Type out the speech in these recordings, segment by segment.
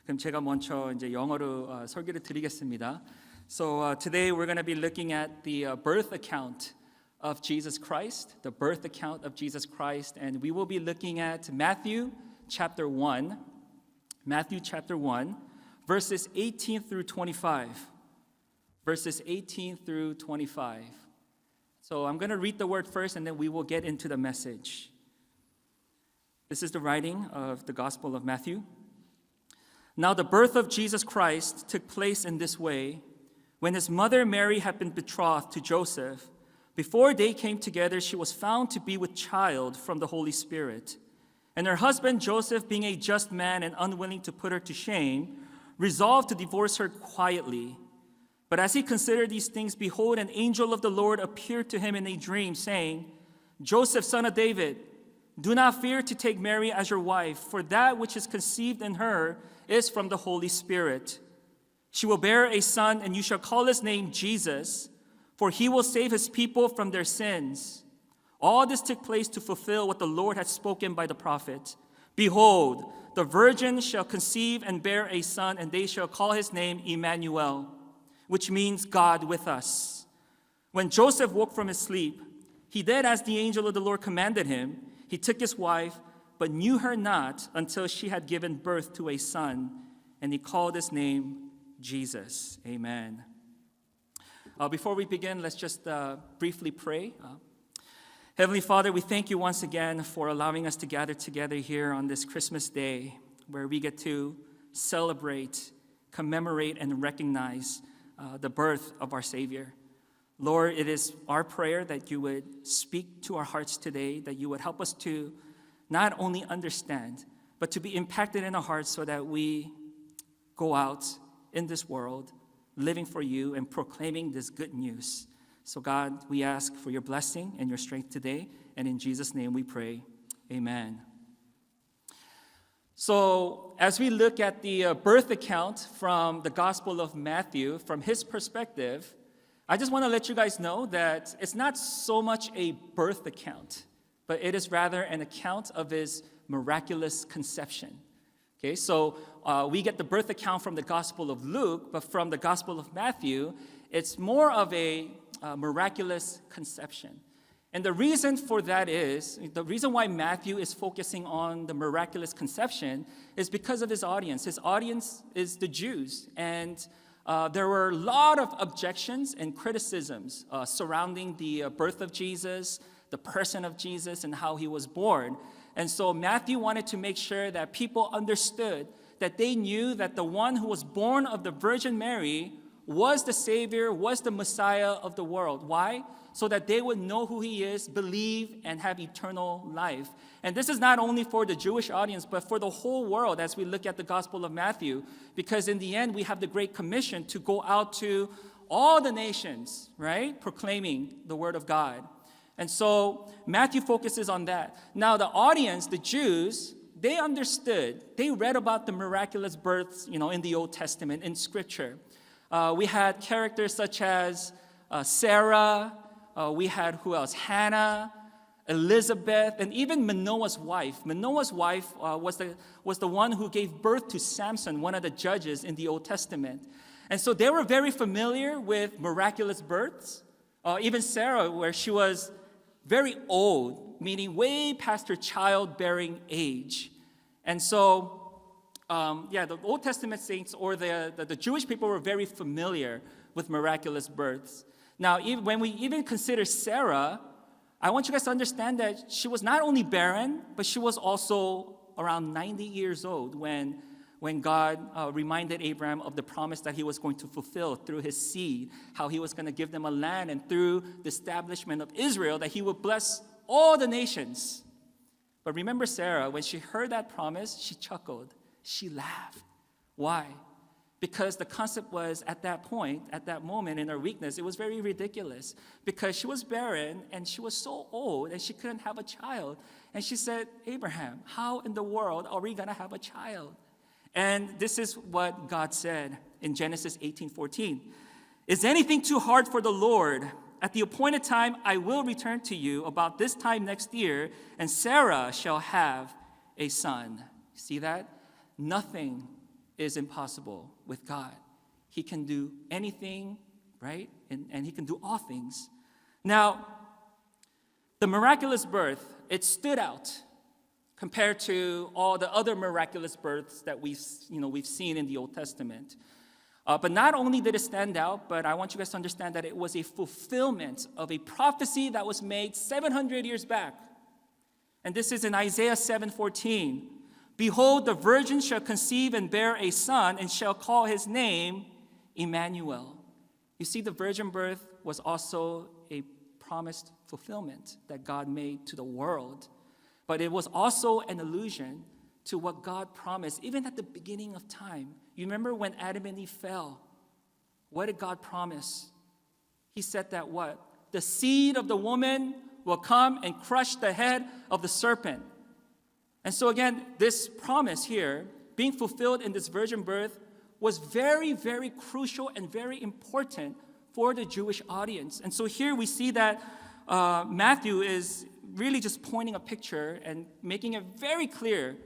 그럼 제가 먼저 이제 영어로 설교를 드리겠습니다. So today we're going to be looking at the birth account of Jesus Christ, the birth account of Jesus Christ, and we will be looking at Matthew chapter 1, verses 18 through 25. Verses 18 through 25. So I'm going to read the word first and then we will get into the message. This is the writing of the Gospel of Matthew. Now the birth of Jesus Christ took place in this way. When his mother Mary had been betrothed to Joseph, before they came together, she was found to be with child from the Holy Spirit. And her husband Joseph, being a just man and unwilling to put her to shame, resolved to divorce her quietly. But as he considered these things, behold, an angel of the Lord appeared to him in a dream, saying, Joseph, son of David, do not fear to take Mary as your wife, for that which is conceived in her is from the Holy Spirit. She will bear a son, and you shall call his name Jesus, for he will save his people from their sins. All this took place to fulfill what the Lord had spoken by the prophet. Behold, the virgin shall conceive and bear a son, and they shall call his name Emmanuel, which means God with us. When Joseph woke from his sleep, he did as the angel of the Lord commanded him. He took his wife, but knew her not until she had given birth to a son, and he called his name Jesus. Amen. Before we begin, let's just briefly pray. Heavenly Father, we thank you once again for allowing us to gather together here on this Christmas day, where we get to celebrate, commemorate, and recognize the birth of our Savior. Lord, it is our prayer that you would speak to our hearts today, that you would help us to not only understand, but to be impacted in our hearts so that we go out in this world, living for you and proclaiming this good news. So God, we ask for your blessing and your strength today, and in Jesus' name we pray, amen. So as we look at the birth account from the Gospel of Matthew, from his perspective, I just want to let you guys know that it's not so much a birth account, but it is rather an account of his miraculous conception. Okay, so we get the birth account from the Gospel of Luke, but from the Gospel of Matthew, it's more of a miraculous conception. And the reason for that is, the reason why Matthew is focusing on the miraculous conception is because of his audience. His audience is the Jews. And there were a lot of objections and criticisms surrounding the birth of Jesus, the person of Jesus, and how he was born. And so Matthew wanted to make sure that people understood, that they knew that the one who was born of the Virgin Mary was the Savior, was the Messiah of the world. Why? So that they would know who he is, believe, and have eternal life. And this is not only for the Jewish audience, but for the whole world as we look at the Gospel of Matthew. Because in the end, we have the Great Commission to go out to all the nations, right? Proclaiming the Word of God. And so Matthew focuses on that. Now the audience, the Jews, they understood. They read about the miraculous births, in the Old Testament, in Scripture. We had characters such as Sarah. We had who else? Hannah, Elizabeth, and even Manoah's wife. Manoah's wife was the one who gave birth to Samson, one of the judges in the Old Testament. And so they were very familiar with miraculous births. Even Sarah, where she was very old, meaning way past her childbearing age. And so, the Old Testament saints or the Jewish people were very familiar with miraculous births. Now, when we even consider Sarah, I want you guys to understand that she was not only barren, but she was also around 90 years old when God reminded Abraham of the promise that he was going to fulfill through his seed, how he was going to give them a land, and through the establishment of Israel, that he would bless all the nations. But remember Sarah, when she heard that promise, she chuckled. She laughed. Why? Because the concept was, at that point, at that moment in her weakness, it was very ridiculous. Because she was barren, and she was so old, and she couldn't have a child. And she said, Abraham, how in the world are we going to have a child? And this is what God said in Genesis 18:14. Is anything too hard for the Lord? At the appointed time, I will return to you about this time next year, and Sarah shall have a son. See that? Nothing is impossible with God. He can do anything, right? And he can do all things. Now, the miraculous birth, it stood out compared to all the other miraculous births that we've seen in the Old Testament. But not only did it stand out, but I want you guys to understand that it was a fulfillment of a prophecy that was made 700 years back. And this is in Isaiah 7:14. Behold, the virgin shall conceive and bear a son, and shall call his name Emmanuel. You see, the virgin birth was also a promised fulfillment that God made to the world. But it was also an allusion to what God promised, even at the beginning of time. You remember when Adam and Eve fell? What did God promise? He said that what? The seed of the woman will come and crush the head of the serpent. And so again, this promise here, being fulfilled in this virgin birth, was very, very crucial and very important for the Jewish audience. And so here we see that Matthew is really just pointing a picture and making it very clear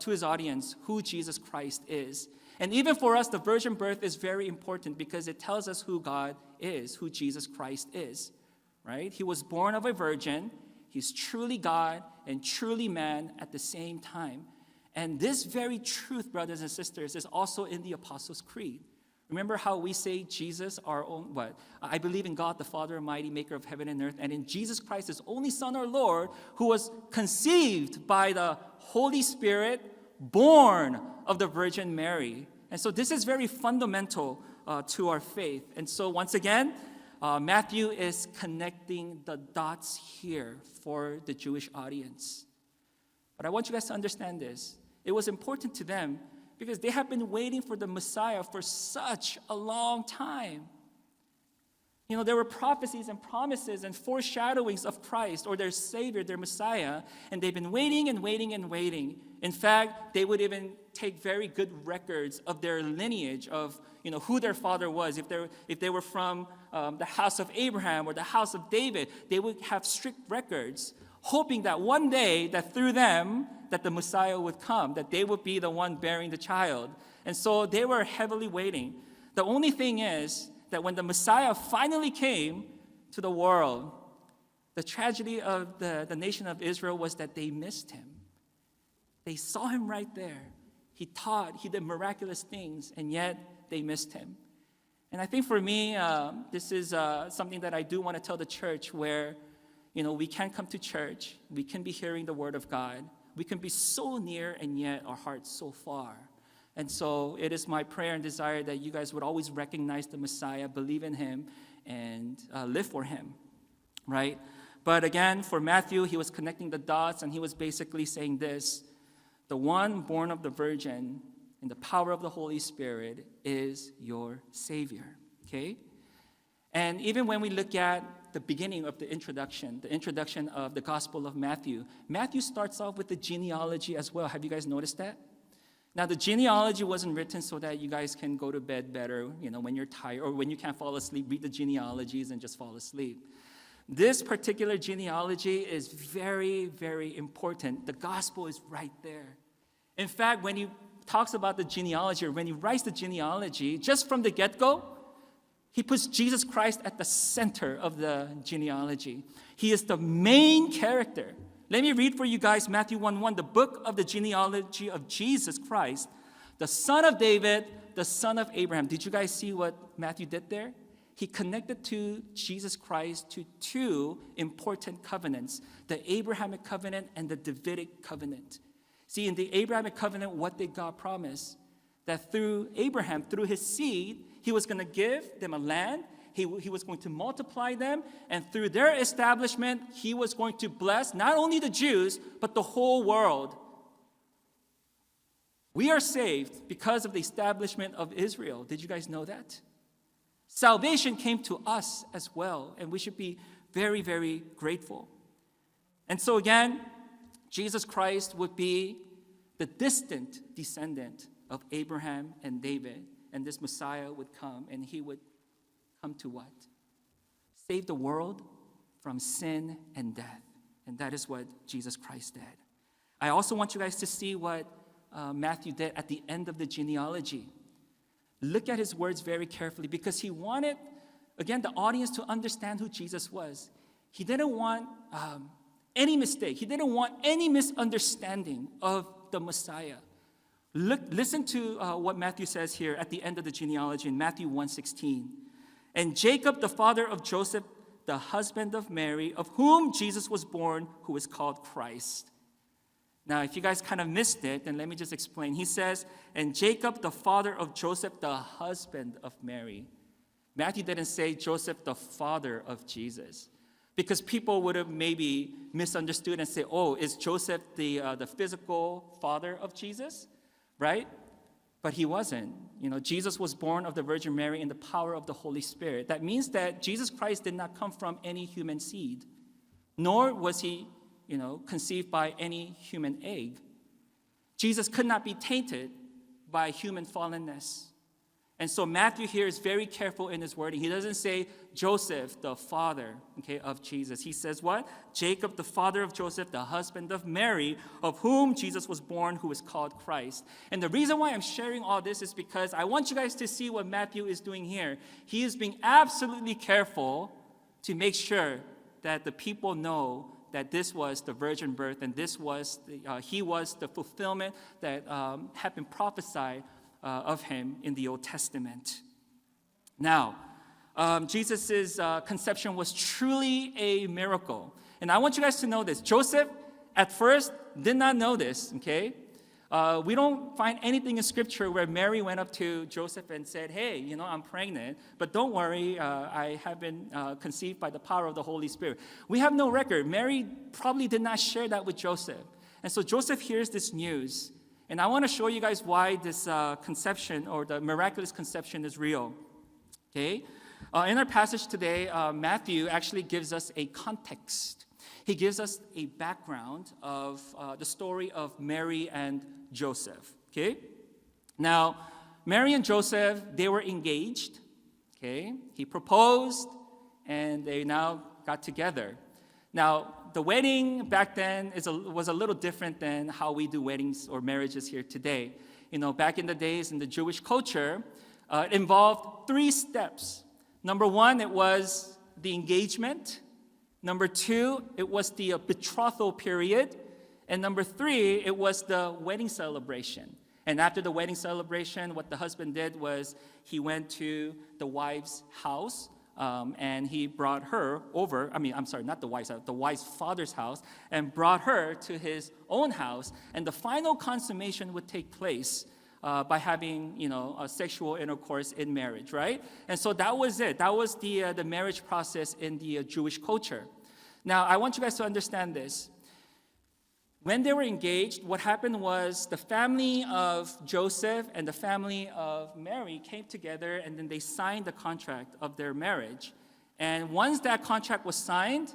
to his audience who Jesus Christ is. And even for us, the virgin birth is very important because it tells us who God is, who Jesus Christ is, right? He was born of a virgin. He's truly God and truly man at the same time. And this very truth, brothers and sisters, is also in the Apostles' Creed. Remember how we say Jesus, our own, what? I believe in God, the Father Almighty, maker of heaven and earth, and in Jesus Christ, his only Son, our Lord, who was conceived by the Holy Spirit, born of the Virgin Mary. And so this is very fundamental to our faith. And so once again, Matthew is connecting the dots here for the Jewish audience. But I want you guys to understand this. It was important to them because they have been waiting for the Messiah for such a long time. You know, there were prophecies and promises and foreshadowings of Christ or their Savior, their Messiah, and they've been waiting and waiting and waiting. In fact, they would even take very good records of their lineage, of who their father was. If they were from the house of Abraham or the house of David, they would have strict records, hoping that one day, that through them, that the Messiah would come, that they would be the one bearing the child. And so they were heavily waiting. The only thing is that when the Messiah finally came to the world, the tragedy of the nation of Israel was that they missed him. They saw him right there. He taught, he did miraculous things, and yet they missed him. And I think for me, this is something that I do want to tell the church where, we can come to church, we can be hearing the word of God, we can be so near and yet our hearts so far. And so it is my prayer and desire that you guys would always recognize the Messiah, believe in him, and live for him, right? But again, for Matthew, he was connecting the dots, and he was basically saying this: the one born of the Virgin in the power of the Holy Spirit is your Savior, okay? And even when we look at the beginning of the introduction of the Gospel of Matthew, Matthew starts off with the genealogy as well. Have you guys noticed that? Now, the genealogy wasn't written so that you guys can go to bed better, when you're tired, or when you can't fall asleep, read the genealogies and just fall asleep. This particular genealogy is very, very important. The gospel is right there. In fact, when he talks about the genealogy, or when he writes the genealogy, just from the get-go, he puts Jesus Christ at the center of the genealogy. He is the main character. Let me read for you guys Matthew 1:1, the book of the genealogy of Jesus Christ, the son of David, the son of Abraham. Did you guys see what Matthew did there? He connected to Jesus Christ to two important covenants, the Abrahamic covenant and the Davidic covenant. See, in the Abrahamic covenant, what did God promise? That through Abraham, through his seed, he was going to give them a land. He was going to multiply them, and through their establishment, he was going to bless not only the Jews, but the whole world. We are saved because of the establishment of Israel. Did you guys know that? Salvation came to us as well, and we should be very, very grateful. And so again, Jesus Christ would be the distant descendant of Abraham and David, and this Messiah would come, and he would come to what? Save the world from sin and death. And that is what Jesus Christ did. I also want you guys to see what Matthew did at the end of the genealogy. Look at his words very carefully because he wanted, again, the audience to understand who Jesus was. He didn't want any mistake. He didn't want any misunderstanding of the Messiah. Listen to what Matthew says here at the end of the genealogy in Matthew 1:16. And Jacob, the father of Joseph, the husband of Mary, of whom Jesus was born, who is called Christ. Now, if you guys kind of missed it, then let me just explain. He says, and Jacob, the father of Joseph, the husband of Mary. Matthew didn't say Joseph, the father of Jesus, because people would have maybe misunderstood and say, oh, is Joseph the physical father of Jesus, right? But he wasn't. Jesus was born of the Virgin Mary in the power of the Holy Spirit. That means that Jesus Christ did not come from any human seed, nor was he conceived by any human egg. Jesus could not be tainted by human fallenness. And so Matthew here is very careful in his wording. He doesn't say Joseph, the father, of Jesus. He says what? Jacob, the father of Joseph, the husband of Mary, of whom Jesus was born, who is called Christ. And the reason why I'm sharing all this is because I want you guys to see what Matthew is doing here. He is being absolutely careful to make sure that the people know that this was the virgin birth and he was the fulfillment that had been prophesied of him in the Old Testament. Now, Jesus' conception was truly a miracle. And I want you guys to know this. Joseph, at first, did not know this, okay? We don't find anything in Scripture where Mary went up to Joseph and said, hey, I'm pregnant, but don't worry, I have been conceived by the power of the Holy Spirit. We have no record. Mary probably did not share that with Joseph. And so Joseph hears this news. And I want to show you guys why this conception or the miraculous conception is real. Okay? In our passage today, Matthew actually gives us a context. He gives us a background of the story of Mary and Joseph. Okay? Now, Mary and Joseph, they were engaged. Okay? He proposed, and they now got together. Now, the wedding back then was a little different than how we do weddings or marriages here today. Back in the days in the Jewish culture, it involved 3 steps. Number 1, it was the engagement. Number 2, it was the betrothal period. And number 3, it was the wedding celebration. And after the wedding celebration, what the husband did was he went to the wife's house. And he brought her over, not the wife's house, the wife's father's house, and brought her to his own house. And the final consummation would take place by having, a sexual intercourse in marriage, right? And so that was it. That was the marriage process in the Jewish culture. Now, I want you guys to understand this. When they were engaged, what happened was the family of Joseph and the family of Mary came together and then they signed the contract of their marriage. And once that contract was signed,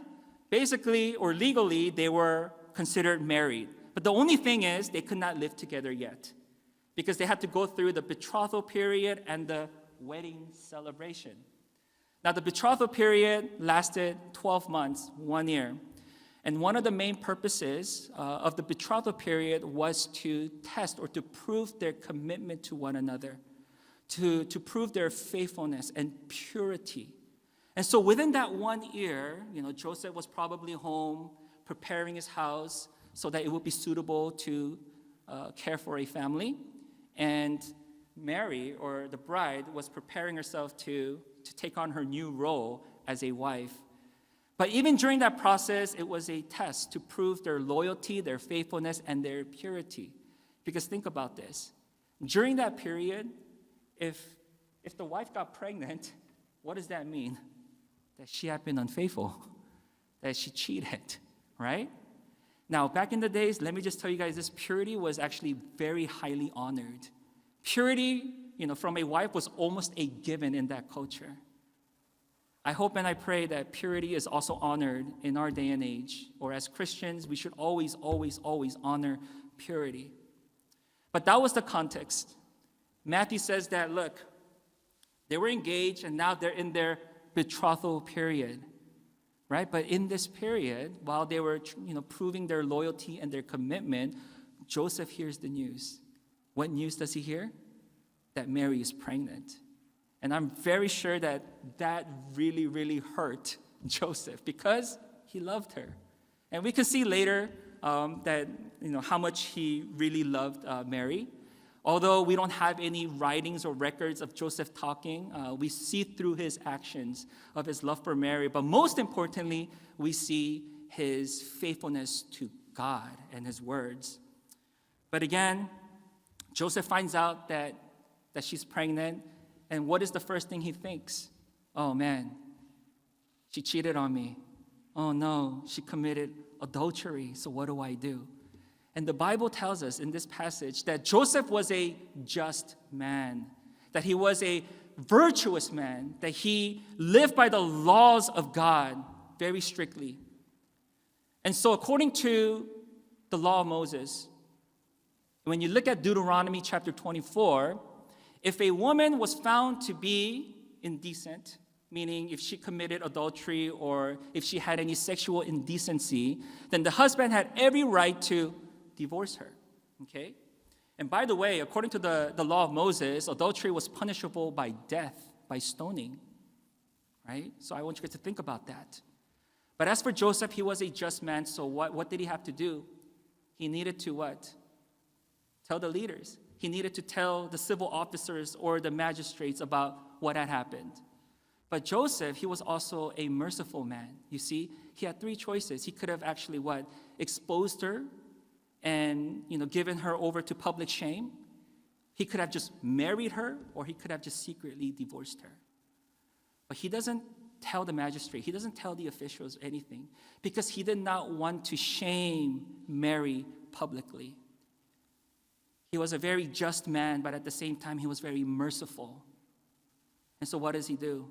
basically or legally, they were considered married. But the only thing is they could not live together yet because they had to go through the betrothal period and the wedding celebration. Now, the betrothal period lasted 12 months, 1 year. And one of the main purposes of the betrothal period was to test or to prove their commitment to one another, to prove their faithfulness and purity. And so within that 1 year, Joseph was probably home preparing his house so that it would be suitable to care for a family. And Mary, or the bride, was preparing herself to take on her new role as a wife. But even during that process, it was a test to prove their loyalty, their faithfulness, and their purity. Because think about this. During that period, if the wife got pregnant, what does that mean? That she had been unfaithful, that she cheated, right? Now, back in the days, let me just tell you guys, this purity was actually very highly honored. Purity, from a wife was almost a given in that culture. I hope and I pray that purity is also honored in our day and age. Or as Christians, we should always, always, always honor purity. But that was the context. Matthew says that, look, they were engaged and now they're in their betrothal period, right? But in this period, while they were, proving their loyalty and their commitment, Joseph hears the news. what news does he hear? That Mary is pregnant. And I'm very sure that really, really hurt Joseph because he loved her. And we can see later that how much he really loved Mary. Although we don't have any writings or records of Joseph talking, we see through his actions of his love for Mary. But most importantly, we see his faithfulness to God and his words. But again, Joseph finds out that she's pregnant. And what is the first thing he thinks? Oh man, she cheated on me. Oh no, she committed adultery. So what do I do? And the Bible tells us in this passage that Joseph was a just man, that he was a virtuous man, that he lived by the laws of God very strictly. And so according to the law of Moses, when you look at Deuteronomy chapter 24, if a woman was found to be indecent, meaning if she committed adultery or if she had any sexual indecency, then the husband had every right to divorce her, okay? And by the way, according to the law of Moses, adultery was punishable by death, by stoning, right? So I want you guys to think about that. But as for Joseph, he was a just man, so what did he have to do? He needed to what? Tell the leaders. He needed to tell the civil officers or the magistrates about what had happened. But Joseph, he was also a merciful man. You see, he had three choices. He could have actually what? Exposed her and given her over to public shame. He could have just married her, or he could have just secretly divorced her. But he doesn't tell the magistrate, he doesn't tell the officials anything, because he did not want to shame Mary publicly. He was a very just man, but at the same time, he was very merciful. And so what does he do?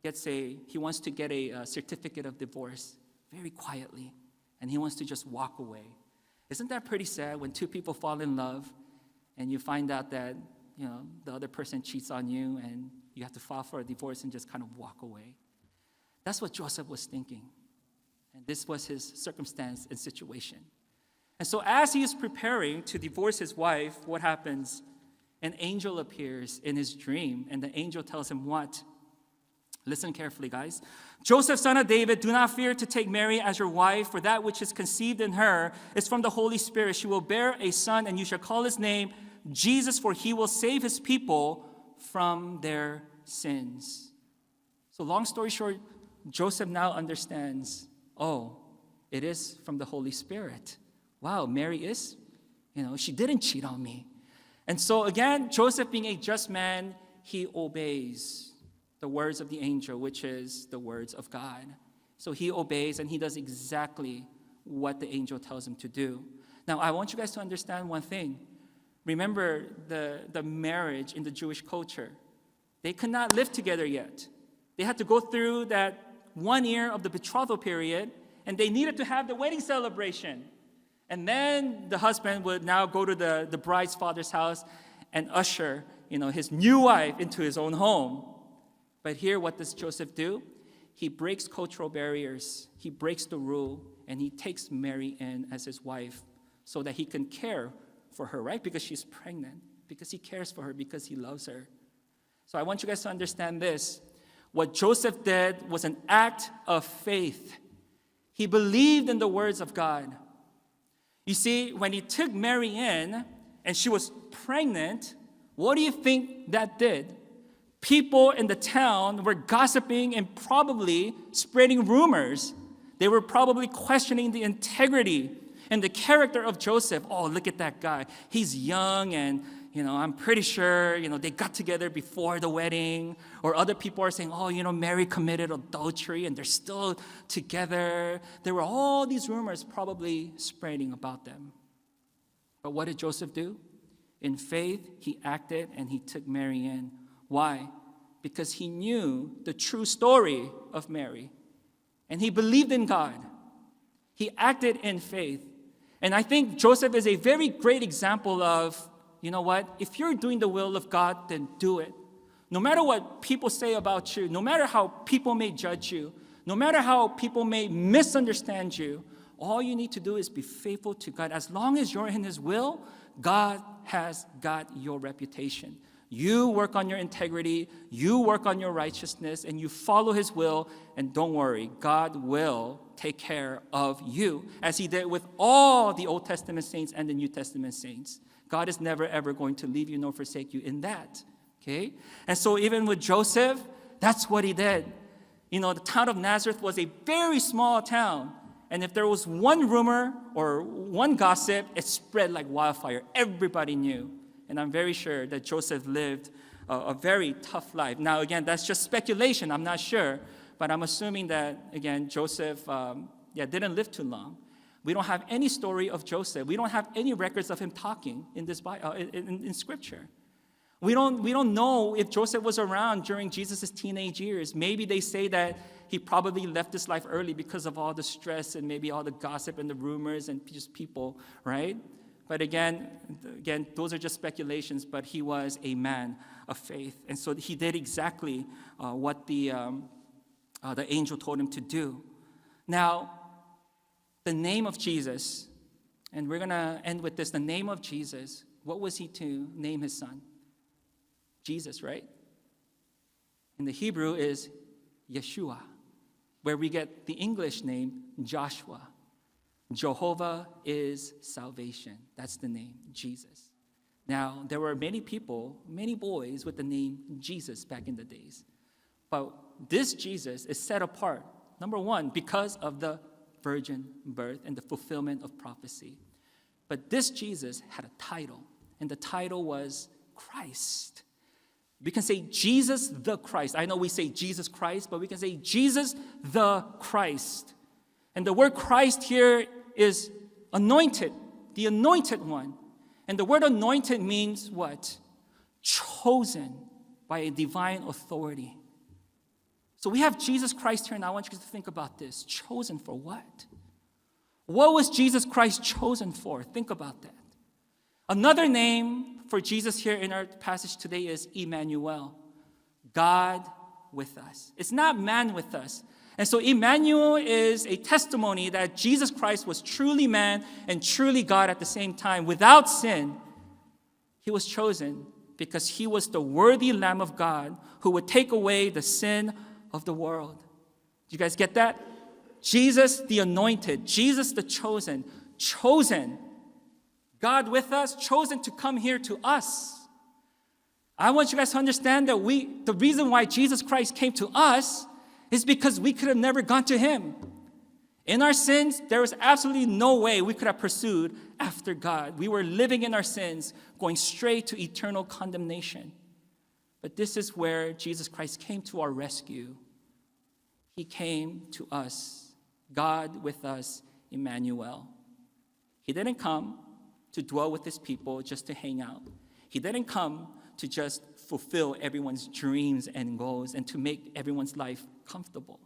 He wants to get a certificate of divorce very quietly, and he wants to just walk away. Isn't that pretty sad when two people fall in love and you find out that the other person cheats on you and you have to file for a divorce and just kind of walk away? That's what Joseph was thinking. And this was his circumstance and situation. And so as he is preparing to divorce his wife, what happens? An angel appears in his dream, and the angel tells him what? Listen carefully, guys. Joseph, son of David, do not fear to take Mary as your wife, for that which is conceived in her is from the Holy Spirit. She will bear a son, and you shall call his name Jesus, for he will save his people from their sins. So long story short, Joseph now understands, it is from the Holy Spirit. Wow, Mary is, she didn't cheat on me. And so again, Joseph being a just man, he obeys the words of the angel, which is the words of God. So he obeys and he does exactly what the angel tells him to do. Now, I want you guys to understand one thing. Remember the marriage in the Jewish culture. They could not live together yet. They had to go through that 1 year of the betrothal period, and they needed to have the wedding celebration. And then the husband would now go to the bride's father's house and usher, his new wife into his own home. But here, what does Joseph do? He breaks cultural barriers. He breaks the rule, and he takes Mary in as his wife so that he can care for her, right? Because she's pregnant, because he cares for her, because he loves her. So I want you guys to understand this. What Joseph did was an act of faith. He believed in the words of God. You see, when he took Mary in and she was pregnant, what do you think that did? People in the town were gossiping and probably spreading rumors. They were probably questioning the integrity and the character of Joseph. Oh, look at that guy. He's young and, I'm pretty sure, they got together before the wedding. Or other people are saying, Mary committed adultery and they're still together. There were all these rumors probably spreading about them. But what did Joseph do? In faith, he acted and he took Mary in. Why? Because he knew the true story of Mary. And he believed in God. He acted in faith. And I think Joseph is a very great example of, if you're doing the will of God, then do it. No matter what people say about you, no matter how people may judge you, no matter how people may misunderstand you, all you need to do is be faithful to God. As long as you're in His will, God has got your reputation. You work on your integrity, you work on your righteousness, and you follow His will, and don't worry, God will take care of you, as He did with all the Old Testament saints and the New Testament saints. God is never, ever going to leave you nor forsake you in that, okay? And so even with Joseph, that's what he did. You know, the town of Nazareth was a very small town, and if there was one rumor or one gossip, it spread like wildfire. Everybody knew. And I'm very sure that Joseph lived a very tough life. Now, again, that's just speculation. I'm not sure. But I'm assuming that, again, Joseph didn't live too long. We don't have any story of Joseph. We don't have any records of him talking in this in Scripture. We don't know if Joseph was around during Jesus' teenage years. Maybe they say that he probably left this life early because of all the stress and maybe all the gossip and the rumors and just people, right? But again, those are just speculations, but he was a man of faith. And so he did exactly what the angel told him to do. Now, the name of Jesus, and we're going to end with this, the name of Jesus, what was he to name his son? Jesus, right? In the Hebrew is Yeshua, where we get the English name Joshua. Jehovah is salvation. That's the name, Jesus. Now, there were many people, many boys with the name Jesus back in the days. But this Jesus is set apart, number one, because of the virgin birth and the fulfillment of prophecy. But this Jesus had a title, and the title was Christ. We can say Jesus the Christ. I know we say Jesus Christ, but we can say Jesus the Christ. And the word Christ here is anointed, the anointed one. And the word anointed means what? Chosen by a divine authority. So we have Jesus Christ here, and I want you to think about this. Chosen for what? What was Jesus Christ chosen for? Think about that. Another name for Jesus here in our passage today is Emmanuel, God with us. It's not man with us. And so Emmanuel is a testimony that Jesus Christ was truly man and truly God at the same time. Without sin, he was chosen because he was the worthy Lamb of God who would take away the sin of the world. Do you guys get that? Jesus the anointed, Jesus the chosen, God with us, chosen to come here to us. I want you guys to understand that the reason why Jesus Christ came to us is because we could have never gone to him. In our sins, there was absolutely no way we could have pursued after God. We were living in our sins, going straight to eternal condemnation. But this is where Jesus Christ came to our rescue. He came to us, God with us, Emmanuel. He didn't come to dwell with his people just to hang out. He didn't come to just fulfill everyone's dreams and goals and to make everyone's life comfortable.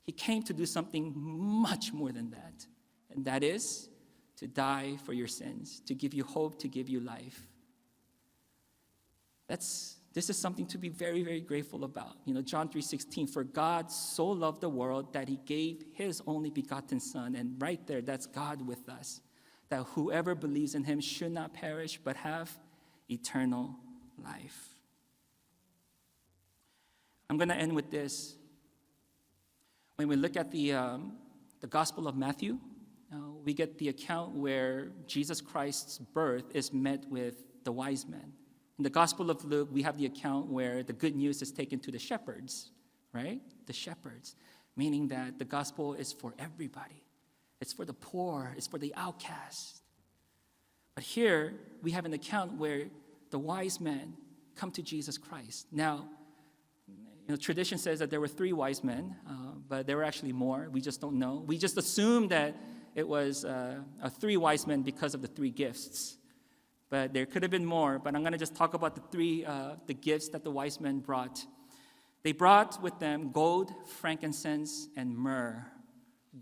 He came to do something much more than that, and that is to die for your sins, to give you hope, to give you life. This is something to be very, very grateful about. You know, John 3:16, for God so loved the world that he gave his only begotten Son. And right there, that's God with us, that whoever believes in him should not perish but have eternal life. I'm going to end with this. When we look at the Gospel of Matthew, we get the account where Jesus Christ's birth is met with the wise men. In the Gospel of Luke, we have the account where the good news is taken to the shepherds, right? The shepherds, meaning that the gospel is for everybody. It's for the poor, it's for the outcast. But here, we have an account where the wise men come to Jesus Christ. Now, tradition says that there were 3 wise men, but there were actually more. We just don't know. We just assume that it was 3 wise men because of the 3 gifts. But there could have been more, but I'm going to just talk about the gifts that the wise men brought. They brought with them gold, frankincense, and myrrh.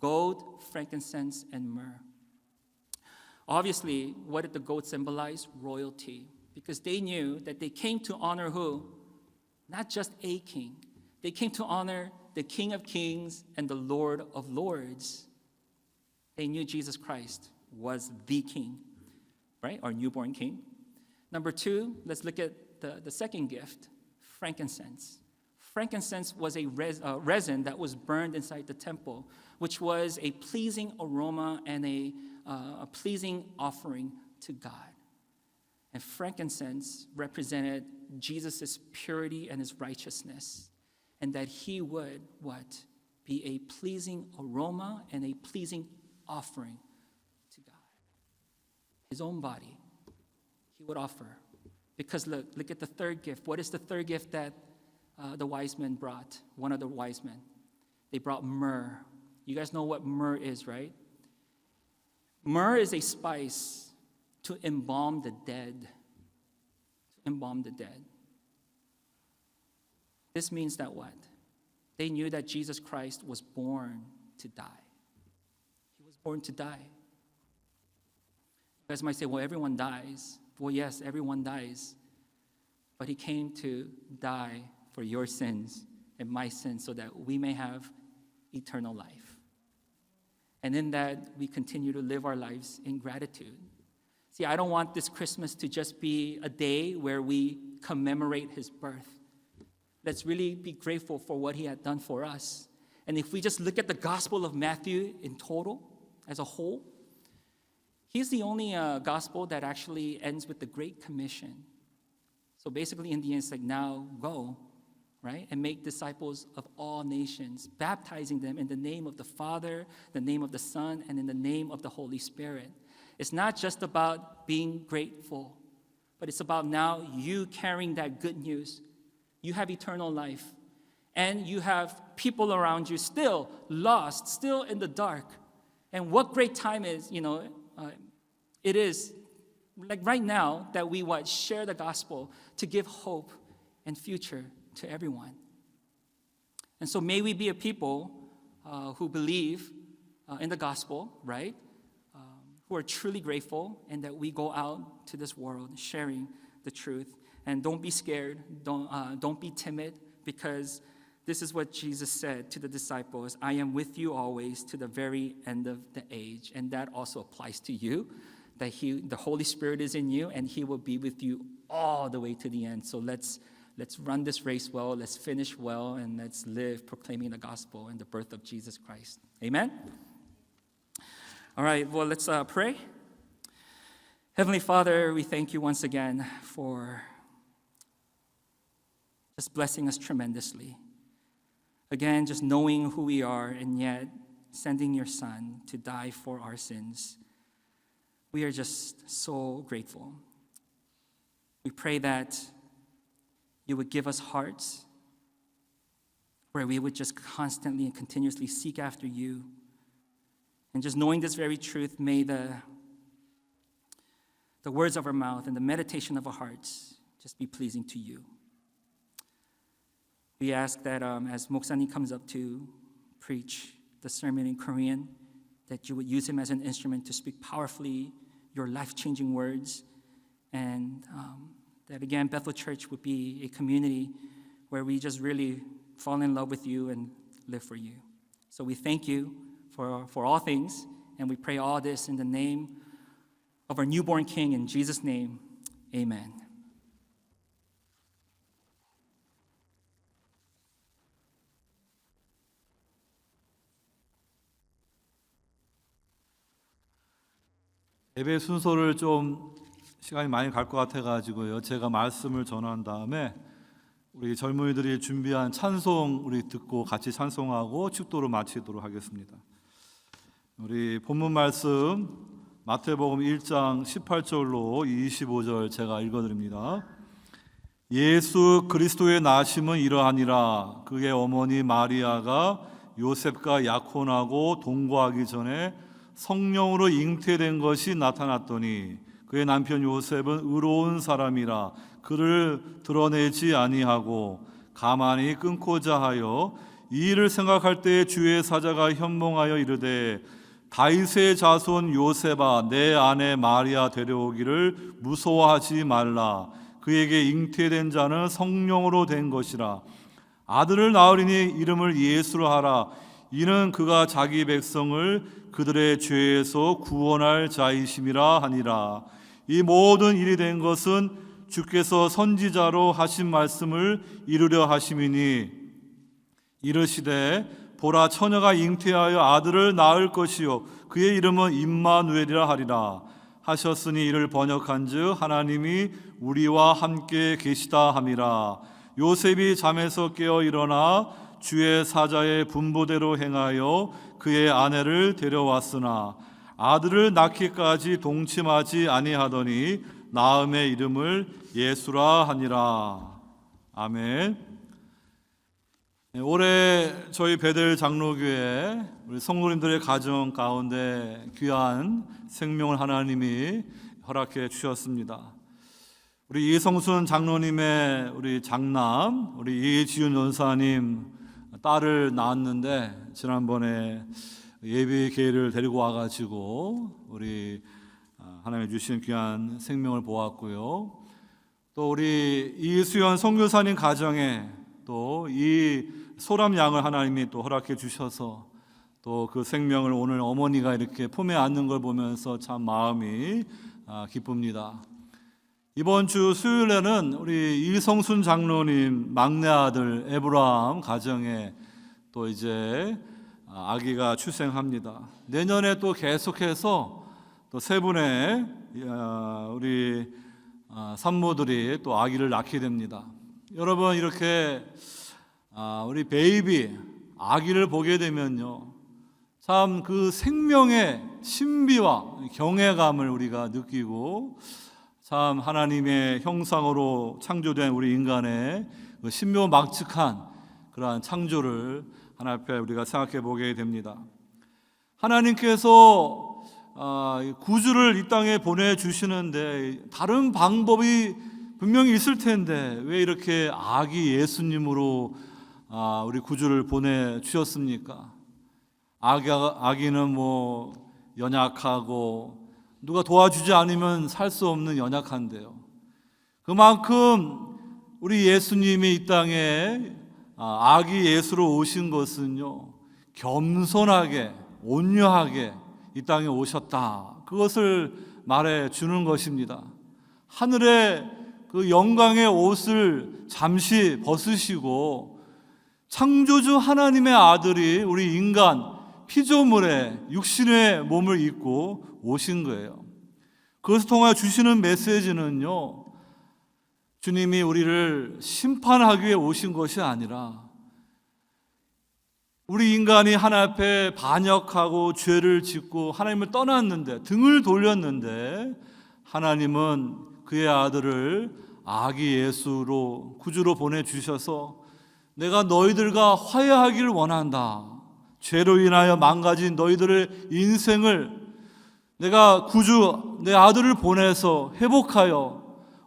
Gold, frankincense, and myrrh. Obviously, what did the gold symbolize? Royalty. Because they knew that they came to honor who? Not just a king. They came to honor the King of Kings and the Lord of Lords. They knew Jesus Christ was the king, right? Our newborn king. Number two, let's look at the second gift, frankincense. Frankincense was a resin that was burned inside the temple, which was a pleasing aroma and a pleasing offering to God. And frankincense represented Jesus' purity and his righteousness, and that he would, what? Be a pleasing aroma and a pleasing offering to God. His own body, he would offer. Because look at the third gift. What is the third gift that the wise men brought? One of the wise men. They brought myrrh. You guys know what myrrh is, right? Myrrh is a spice to embalm the dead. To embalm the dead. This means that what? They knew that Jesus Christ was born to die. He was born to die. You guys might say, well, everyone dies. Well, yes, everyone dies. But he came to die for your sins and my sins so that we may have eternal life. And in that, we continue to live our lives in gratitude. See, I don't want this Christmas to just be a day where we commemorate his birth. Let's really be grateful for what he had done for us. And if we just look at the Gospel of Matthew in total, as a whole, he's the only gospel that actually ends with the Great Commission. So basically, in the end, it's like, now go, right? And make disciples of all nations, baptizing them in the name of the Father, the name of the Son, and in the name of the Holy Spirit. It's not just about being grateful, but it's about now you carrying that good news. You have eternal life, and you have people around you still lost, still in the dark. And what great time is, it is like right now that we share the gospel to give hope and future to everyone. And so may we be a people who believe in the gospel, right? Who are truly grateful, and that we go out to this world sharing the truth. And don't be scared, don't be timid, because this is what Jesus said to the disciples: I am with you always to the very end of the age. And that also applies to you, that the Holy Spirit is in you, and he will be with you all the way to the end. So let's run this race well, let's finish well, and let's live proclaiming the gospel and the birth of Jesus Christ. Amen? All right, well, let's pray. Heavenly Father, we thank you once again for just blessing us tremendously. Again, just knowing who we are, and yet sending your Son to die for our sins. We are just so grateful. We pray that you would give us hearts where we would just constantly and continuously seek after you. And just knowing this very truth, may the words of our mouth and the meditation of our hearts just be pleasing to you. We ask that as Moksani comes up to preach the sermon in Korean, that you would use him as an instrument to speak powerfully your life-changing words, and that again, Bethel Church would be a community where we just really fall in love with you and live for you. So we thank you for all things, and we pray all this in the name of our newborn King. In Jesus' name, amen. 예배 순서를 좀 시간이 많이 갈 것 같아가지고요. 제가 말씀을 전한 다음에 우리 젊은이들이 준비한 찬송 우리 듣고 같이 찬송하고 축도를 마치도록 하겠습니다. 우리 본문 말씀 마태복음 1장 18절로 25절 제가 읽어드립니다. 예수 그리스도의 나심은 이러하니라. 그의 어머니 마리아가 요셉과 약혼하고 동거하기 전에 성령으로 잉태된 것이 나타났더니 그의 남편 요셉은 의로운 사람이라 그를 드러내지 아니하고 가만히 끊고자 하여 이 일을 생각할 때에 주의 사자가 현몽하여 이르되 다윗의 자손 요셉아 내 아내 마리아 데려오기를 무서워하지 말라. 그에게 잉태된 자는 성령으로 된 것이라. 아들을 낳으리니 이름을 예수로 하라. 이는 그가 자기 백성을 그들의 죄에서 구원할 자이심이라 하니라. 이 모든 일이 된 것은 주께서 선지자로 하신 말씀을 이루려 하심이니 이르시되 보라 처녀가 잉태하여 아들을 낳을 것이요 그의 이름은 임마누엘이라 하리라 하셨으니 이를 번역한즉 하나님이 우리와 함께 계시다 함이라. 요셉이 잠에서 깨어 일어나 주의 사자의 분보대로 행하여 그의 아내를 데려왔으나 아들을 낳기까지 동침하지 아니하더니 낳음의 이름을 예수라 하니라. 아멘. 올해 저희 베델 장로교회 우리 성도님들의 가정 가운데 귀한 생명을 하나님이 허락해 주셨습니다. 우리 이성순 장로님의 우리 장남 우리 이지윤 연사님 딸을 낳았는데 지난번에 예비 계를 데리고 와가지고 우리 하나님 주신 귀한 생명을 보았고요. 또 우리 이수연 선교사님 가정에 또 이 소람 양을 하나님이 또 허락해 주셔서 또 그 생명을 오늘 어머니가 이렇게 품에 안는 걸 보면서 참 마음이 기쁩니다. 이번 주 수요일에는 우리 이성순 장로님 막내 아들 에브라함 가정에 또 이제 아기가 출생합니다. 내년에 또 계속해서 또 세 분의 우리 산모들이 또 아기를 낳게 됩니다. 여러분 이렇게 우리 베이비 아기를 보게 되면요 참 그 생명의 신비와 경외감을 우리가 느끼고 참 하나님의 형상으로 창조된 우리 인간의 그 신묘막측한 그러한 창조를 하나님 앞에 우리가 생각해 보게 됩니다. 하나님께서 구주를 이 땅에 보내주시는데 다른 방법이 분명히 있을 텐데 왜 이렇게 아기 예수님으로 우리 구주를 보내주셨습니까? 아기는 뭐 연약하고 누가 도와주지 않으면 살 수 없는 연약한데요. 그만큼 우리 예수님이 이 땅에 아기 예수로 오신 것은요 겸손하게 온유하게 이 땅에 오셨다. 그것을 말해 주는 것입니다. 하늘의 그 영광의 옷을 잠시 벗으시고 창조주 하나님의 아들이 우리 인간 피조물에 육신의 몸을 입고 오신 거예요. 그것을 통해 주시는 메시지는요 주님이 우리를 심판하기 위해 오신 것이 아니라 우리 인간이 하나님 앞에 반역하고 죄를 짓고 하나님을 떠났는데 등을 돌렸는데 하나님은 그의 아들을 아기 예수로 구주로 보내주셔서 내가 너희들과 화해하기를 원한다. 죄로 인하여 망가진 너희들의 인생을 내가 구주 내 아들을 보내서 회복하여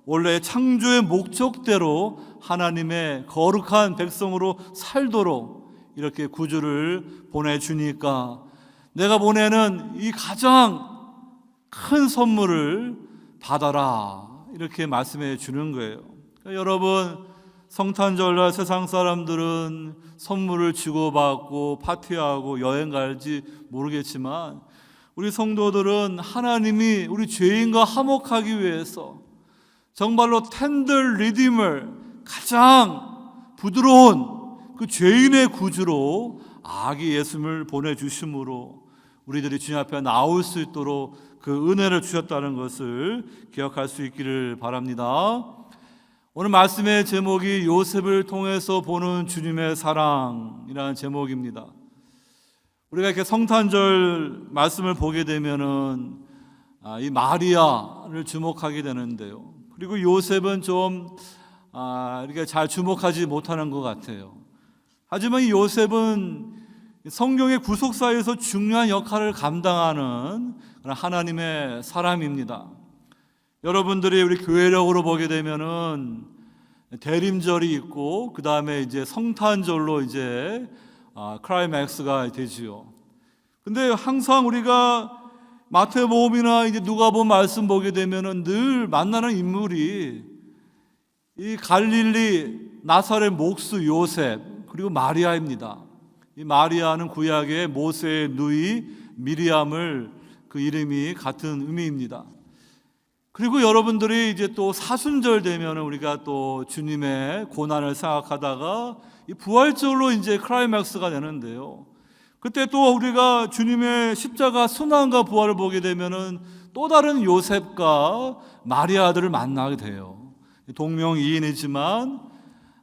원래 창조의 목적대로 하나님의 거룩한 백성으로 살도록 이렇게 구주를 보내주니까 내가 보내는 이 가장 큰 선물을 받아라 이렇게 말씀해 주는 거예요. 그러니까 여러분 성탄절날 세상 사람들은 선물을 주고받고 파티하고 여행 갈지 모르겠지만 우리 성도들은 하나님이 우리 죄인과 화목하기 위해서 정말로 텐들 리디멀 가장 부드러운 그 죄인의 구주로 아기 예수님을 보내주심으로 우리들이 주님 앞에 나올 수 있도록 그 은혜를 주셨다는 것을 기억할 수 있기를 바랍니다. 오늘 말씀의 제목이 요셉을 통해서 보는 주님의 사랑이라는 제목입니다. 우리가 이렇게 성탄절 말씀을 보게 되면은 이 마리아를 주목하게 되는데요. 그리고 요셉은 좀 이렇게 잘 주목하지 못하는 것 같아요. 하지만 이 요셉은 성경의 구속사에서 중요한 역할을 감당하는 하나님의 사람입니다. 여러분들이 우리 교회력으로 보게 되면은 대림절이 있고 그 다음에 이제 성탄절로 이제 클라이맥스가 되지요. 근데 항상 우리가 마태복음이나 이제 누가복음 말씀 보게 되면은 늘 만나는 인물이 이 갈릴리 나사렛 목수 요셉 그리고 마리아입니다. 이 마리아는 구약의 모세의 누이 미리암을 그 이름이 같은 의미입니다. 그리고 여러분들이 이제 또 사순절 되면 우리가 또 주님의 고난을 생각하다가 이 부활절로 이제 클라이맥스가 되는데요. 그때 또 우리가 주님의 십자가 순환과 부활을 보게 되면은 또 다른 요셉과 마리아들을 만나게 돼요. 동명이인이지만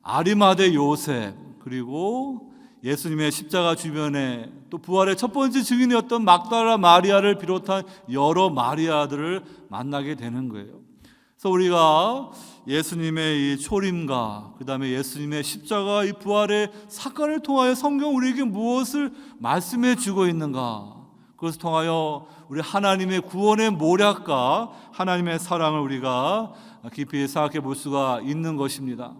아리마대 요셉, 그리고 예수님의 십자가 주변에 또 부활의 첫 번째 증인이었던 막달라 마리아를 비롯한 여러 마리아들을 만나게 되는 거예요. 그래서 우리가 예수님의 이 초림과 그 다음에 예수님의 십자가 이 부활의 사건을 통하여 성경 우리에게 무엇을 말씀해 주고 있는가, 그것을 통하여 우리 하나님의 구원의 모략과 하나님의 사랑을 우리가 깊이 생각해 볼 수가 있는 것입니다.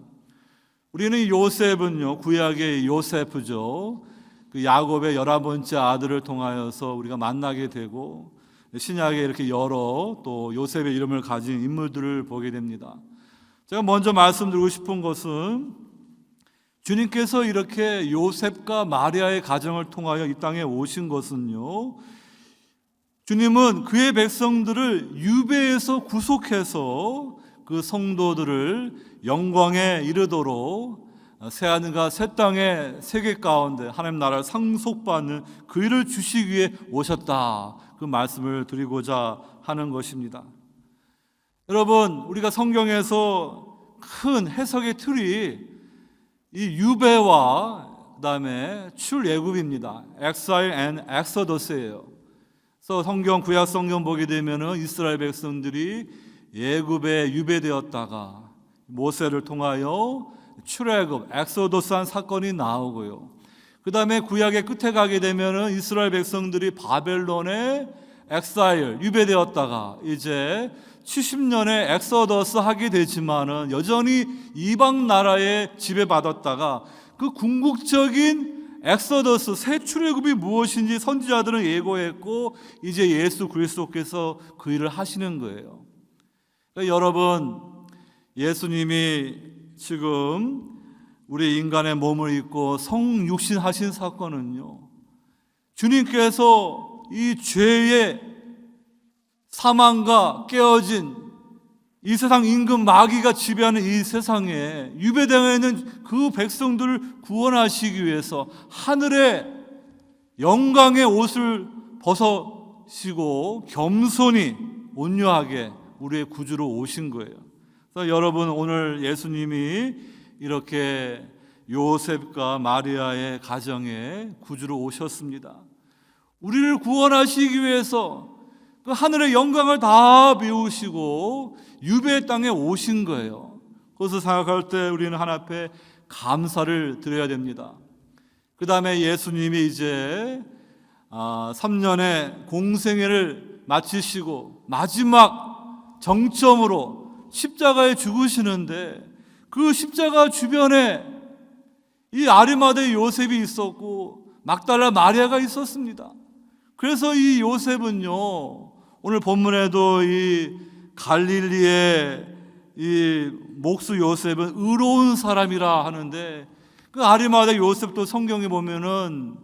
우리는 요셉은요, 구약의 요셉이죠. 그 야곱의 11번째 아들을 통하여서 우리가 만나게 되고, 신약에 이렇게 여러 또 요셉의 이름을 가진 인물들을 보게 됩니다. 제가 먼저 말씀드리고 싶은 것은 주님께서 이렇게 요셉과 마리아의 가정을 통하여 이 땅에 오신 것은요, 주님은 그의 백성들을 유배에서 구속해서 그 성도들을 영광에 이르도록 새하늘과 새 땅의 세계 가운데 하나님 나라를 상속받는 그 일을 주시기 위해 오셨다, 그 말씀을 드리고자 하는 것입니다. 여러분, 우리가 성경에서 큰 해석의 틀이 이 유배와 그 다음에 출애굽입니다. Exile and Exodus예요. 그래서 성경, 구약 성경 보게 되면은 이스라엘 백성들이 애굽에 유배되었다가 모세를 통하여 출애굽, 엑소도스한 사건이 나오고요. 그 다음에 구약의 끝에 가게 되면은 이스라엘 백성들이 바벨론에 엑사일, 유배되었다가 이제 70년에 엑소더스 하게 되지만은 여전히 이방 나라에 지배받았다가 그 궁극적인 엑소더스, 새 출애굽이 무엇인지 선지자들은 예고했고 이제 예수 그리스도께서 그 일을 하시는 거예요. 그러니까 여러분, 예수님이 지금 우리 인간의 몸을 입고 성육신 하신 사건은요, 주님께서 이 죄의 사망과 깨어진 이 세상 임금 마귀가 지배하는 이 세상에 유배당해 있는 그 백성들을 구원하시기 위해서 하늘의 영광의 옷을 벗으시고 겸손히 온유하게 우리의 구주로 오신 거예요. 그래서 여러분, 오늘 예수님이 이렇게 요셉과 마리아의 가정에 구주로 오셨습니다. 우리를 구원하시기 위해서 그 하늘의 영광을 다 비우시고 유배의 땅에 오신 거예요. 그것을 생각할 때 우리는 하나님 앞에 감사를 드려야 됩니다. 그 다음에 예수님이 이제 3년의 공생애를 마치시고 마지막 정점으로 십자가에 죽으시는데 그 십자가 주변에 이 아리마대 요셉이 있었고 막달라 마리아가 있었습니다. 그래서 이 요셉은요, 오늘 본문에도 이 갈릴리의 이 목수 요셉은 의로운 사람이라 하는데 그 아리마대 요셉도 성경에 보면은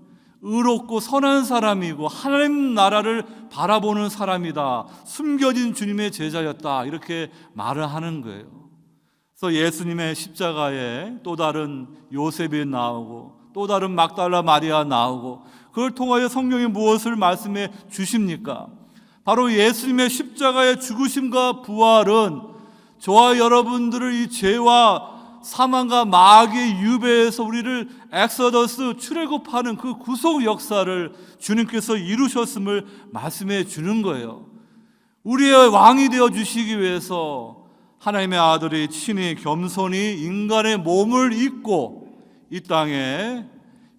의롭고 선한 사람이고 하나님 나라를 바라보는 사람이다, 숨겨진 주님의 제자였다, 이렇게 말을 하는 거예요. 그래서 예수님의 십자가에 또 다른 요셉이 나오고 또 다른 막달라 마리아 나오고 그걸 통하여 성경이 무엇을 말씀해 주십니까? 바로 예수님의 십자가의 죽으심과 부활은 저와 여러분들을 이 죄와 사망과 마귀의 유배에서 우리를 엑소더스, 출애굽하는 그 구속 역사를 주님께서 이루셨음을 말씀해 주는 거예요. 우리의 왕이 되어 주시기 위해서 하나님의 아들이 친히 겸손히 인간의 몸을 입고 이 땅에,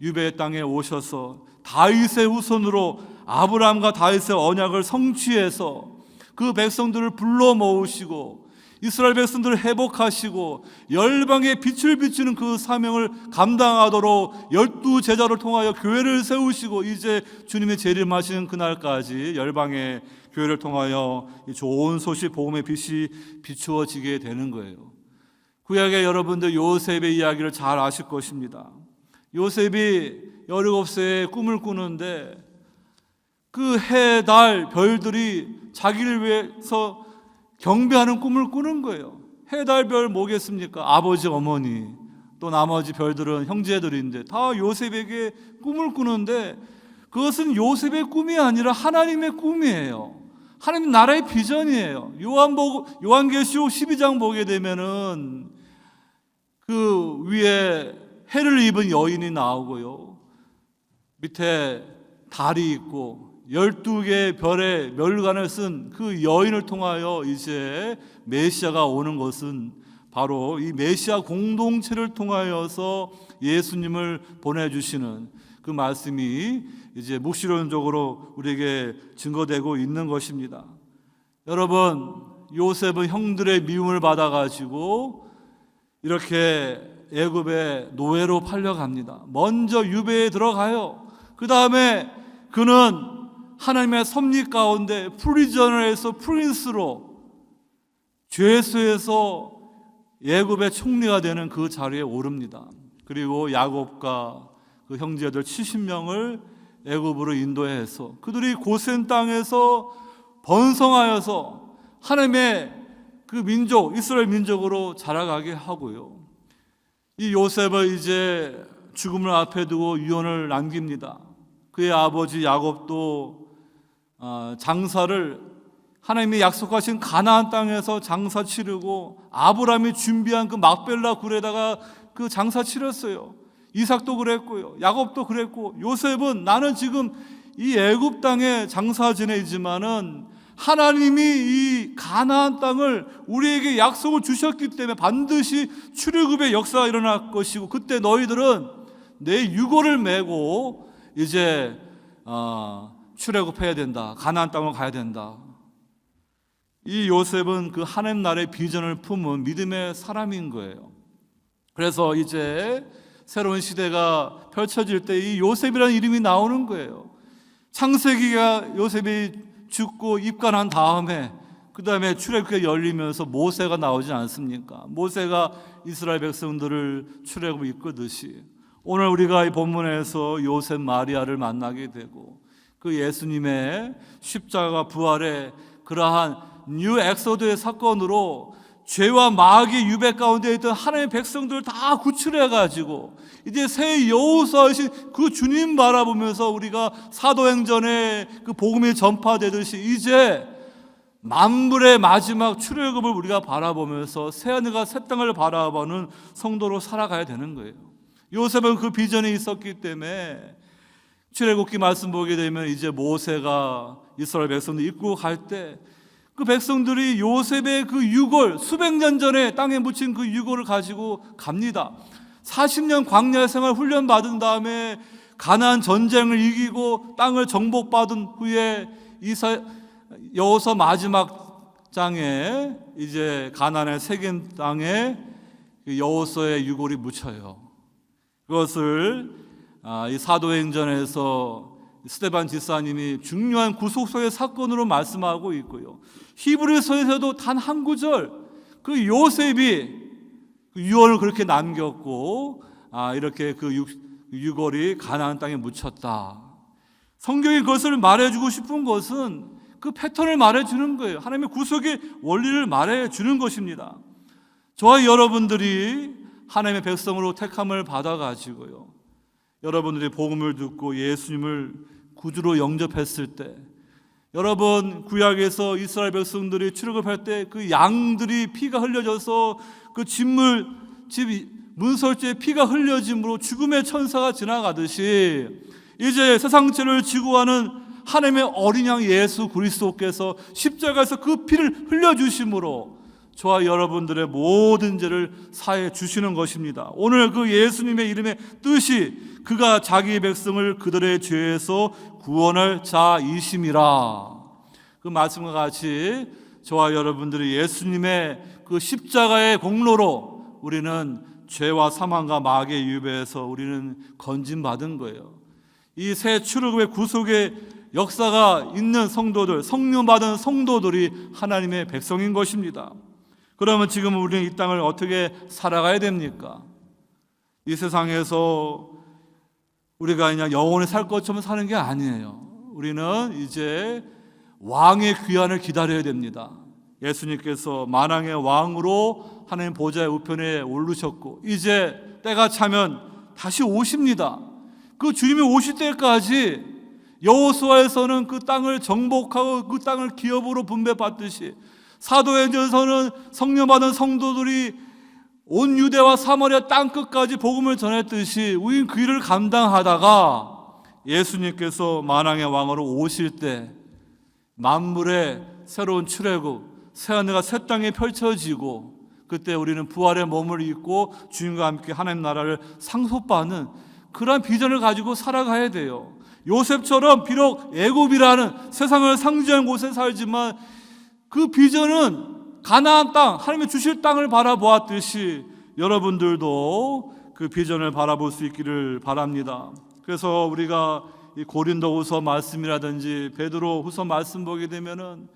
유배의 땅에 오셔서 다윗의 후손으로 아브라함과 다윗의 언약을 성취해서 그 백성들을 불러 모으시고 이스라엘 백성들을 회복하시고 열방에 빛을 비추는 그 사명을 감당하도록 12 제자를 통하여 교회를 세우시고 이제 주님의 재림하시는 그날까지 열방의 교회를 통하여 좋은 소식, 복음의 빛이 비추어지게 되는 거예요. 구약의 여러분들 요셉의 이야기를 잘 아실 것입니다. 요셉이 17세에 꿈을 꾸는데 그 해, 달, 별들이 자기를 위해서 경배하는 꿈을 꾸는 거예요. 해달별 뭐겠습니까? 아버지, 어머니, 또 나머지 별들은 형제들인데 다 요셉에게 꿈을 꾸는데 그것은 요셉의 꿈이 아니라 하나님의 꿈이에요. 하나님 나라의 비전이에요. 요한계시록 12장 보게 되면은 그 위에 해를 입은 여인이 나오고요. 밑에 달이 있고 12개의 별의 멸관을 쓴 그 여인을 통하여 이제 메시아가 오는 것은 바로 이 메시아 공동체를 통하여서 예수님을 보내주시는 그 말씀이 이제 묵시론적으로 우리에게 증거되고 있는 것입니다. 여러분, 요셉은 형들의 미움을 받아가지고 이렇게 애굽의 노예로 팔려갑니다. 먼저 유배에 들어가요. 그 다음에 그는 하나님의 섭리 가운데 프리저너에서 프린스로 죄수에서 애굽의 총리가 되는 그 자리에 오릅니다. 그리고 야곱과 그 형제들 70명을 애굽으로 인도해서 그들이 고센 땅에서 번성하여서 하나님의 그 민족, 이스라엘 민족으로 자라가게 하고요. 이 요셉을 이제 죽음을 앞에 두고 유언을 남깁니다. 그의 아버지 야곱도 장사를 하나님이 약속하신 가나안 땅에서 장사 치르고 아브라함이 준비한 그 막벨라 굴에다가 그 장사 치렀어요. 이삭도 그랬고요. 야곱도 그랬고 요셉은 나는 지금 이 애굽 땅에 장사 지내지만은 하나님이 이 가나안 땅을 우리에게 약속을 주셨기 때문에 반드시 출애굽의 역사가 일어날 것이고 그때 너희들은 내 유고를 메고 이제 출애굽해야 된다. 가나안 땅을 가야 된다. 이 요셉은 그 하나님 나라의 비전을 품은 믿음의 사람인 거예요. 그래서 이제 새로운 시대가 펼쳐질 때 이 요셉이라는 이름이 나오는 거예요. 창세기가 요셉이 죽고 입간한 다음에 그 다음에 출애굽이 열리면서 모세가 나오지 않습니까? 모세가 이스라엘 백성들을 출애굽 이끄듯이 오늘 우리가 이 본문에서 요셉 마리아를 만나게 되고 그 예수님의 십자가 부활의 그러한 뉴 엑소드의 사건으로 죄와 마귀의 유배 가운데 있던 하나님의 백성들을 다 구출해가지고 이제 새 여호수아이신 그 주님 바라보면서 우리가 사도행전에 그 복음이 전파되듯이 이제 만물의 마지막 출애굽을 우리가 바라보면서 새하늘과 새 땅을 바라보는 성도로 살아가야 되는 거예요. 요셉은 그 비전이 있었기 때문에 출애굽기 말씀 보게 되면 이제 모세가 이스라엘 백성들 이끌고 갈 때 그 백성들이 요셉의 그 유골 수백 년 전에 땅에 묻힌 그 유골을 가지고 갑니다. 40년 광야 생활 훈련 받은 다음에 가나안 전쟁을 이기고 땅을 정복받은 후에 여호수아 마지막 장에 이제 가나안의 세겜 땅에 여호수아의 유골이 묻혀요. 그것을 이 사도행전에서 스데반 집사님이 중요한 구속소의 사건으로 말씀하고 있고요. 히브리서에서도 단 한 구절 그 요셉이 그 유언을 그렇게 남겼고 이렇게 그 유골이 가나안 땅에 묻혔다. 성경이 그것을 말해주고 싶은 것은 그 패턴을 말해주는 거예요. 하나님의 구속의 원리를 말해주는 것입니다. 저와 여러분들이 하나님의 백성으로 택함을 받아가지고요. 여러분들이 복음을 듣고 예수님을 구주로 영접했을 때 여러분 구약에서 이스라엘 백성들이 출애굽할 때 그 양들이 피가 흘려져서 그 집 문설주에 피가 흘려짐으로 죽음의 천사가 지나가듯이 이제 세상 죄를 지고 가는 하나님의 어린 양 예수 그리스도께서 십자가에서 그 피를 흘려주심으로 저와 여러분들의 모든 죄를 사해 주시는 것입니다. 오늘 그 예수님의 이름의 뜻이 그가 자기 백성을 그들의 죄에서 구원할 자이심이라. 그 말씀과 같이 저와 여러분들이 예수님의 그 십자가의 공로로 우리는 죄와 사망과 마귀의 유배에서 우리는 건진받은 거예요. 이 새 출애굽의 구속의 역사가 있는 성도들, 성령 받은 성도들이 하나님의 백성인 것입니다. 그러면 지금 우리는 이 땅을 어떻게 살아가야 됩니까? 이 세상에서 우리가 그냥 영원히 살 것처럼 사는 게 아니에요. 우리는 이제 왕의 귀환을 기다려야 됩니다. 예수님께서 만왕의 왕으로 하나님 보좌의 우편에 오르셨고 이제 때가 차면 다시 오십니다. 그 주님이 오실 때까지 여호수아에서는 그 땅을 정복하고 그 땅을 기업으로 분배받듯이 사도행전에서는 성령 받은 성도들이 온 유대와 사마리아 땅끝까지 복음을 전했듯이 우린 그 일을 감당하다가 예수님께서 만왕의 왕으로 오실 때 만물의 새로운 출애굽 새하늘과 새 땅이 펼쳐지고 그때 우리는 부활의 몸을 입고 주님과 함께 하나님 나라를 상속받는 그러한 비전을 가지고 살아가야 돼요. 요셉처럼 비록 애굽이라는 세상을 상징하는 곳에 살지만 그 비전은 가나안 땅, 하나님의 주실 땅을 바라보았듯이 여러분들도 그 비전을 바라볼 수 있기를 바랍니다. 그래서 우리가 이 고린도후서 말씀이라든지 베드로후서 말씀 보게 되면은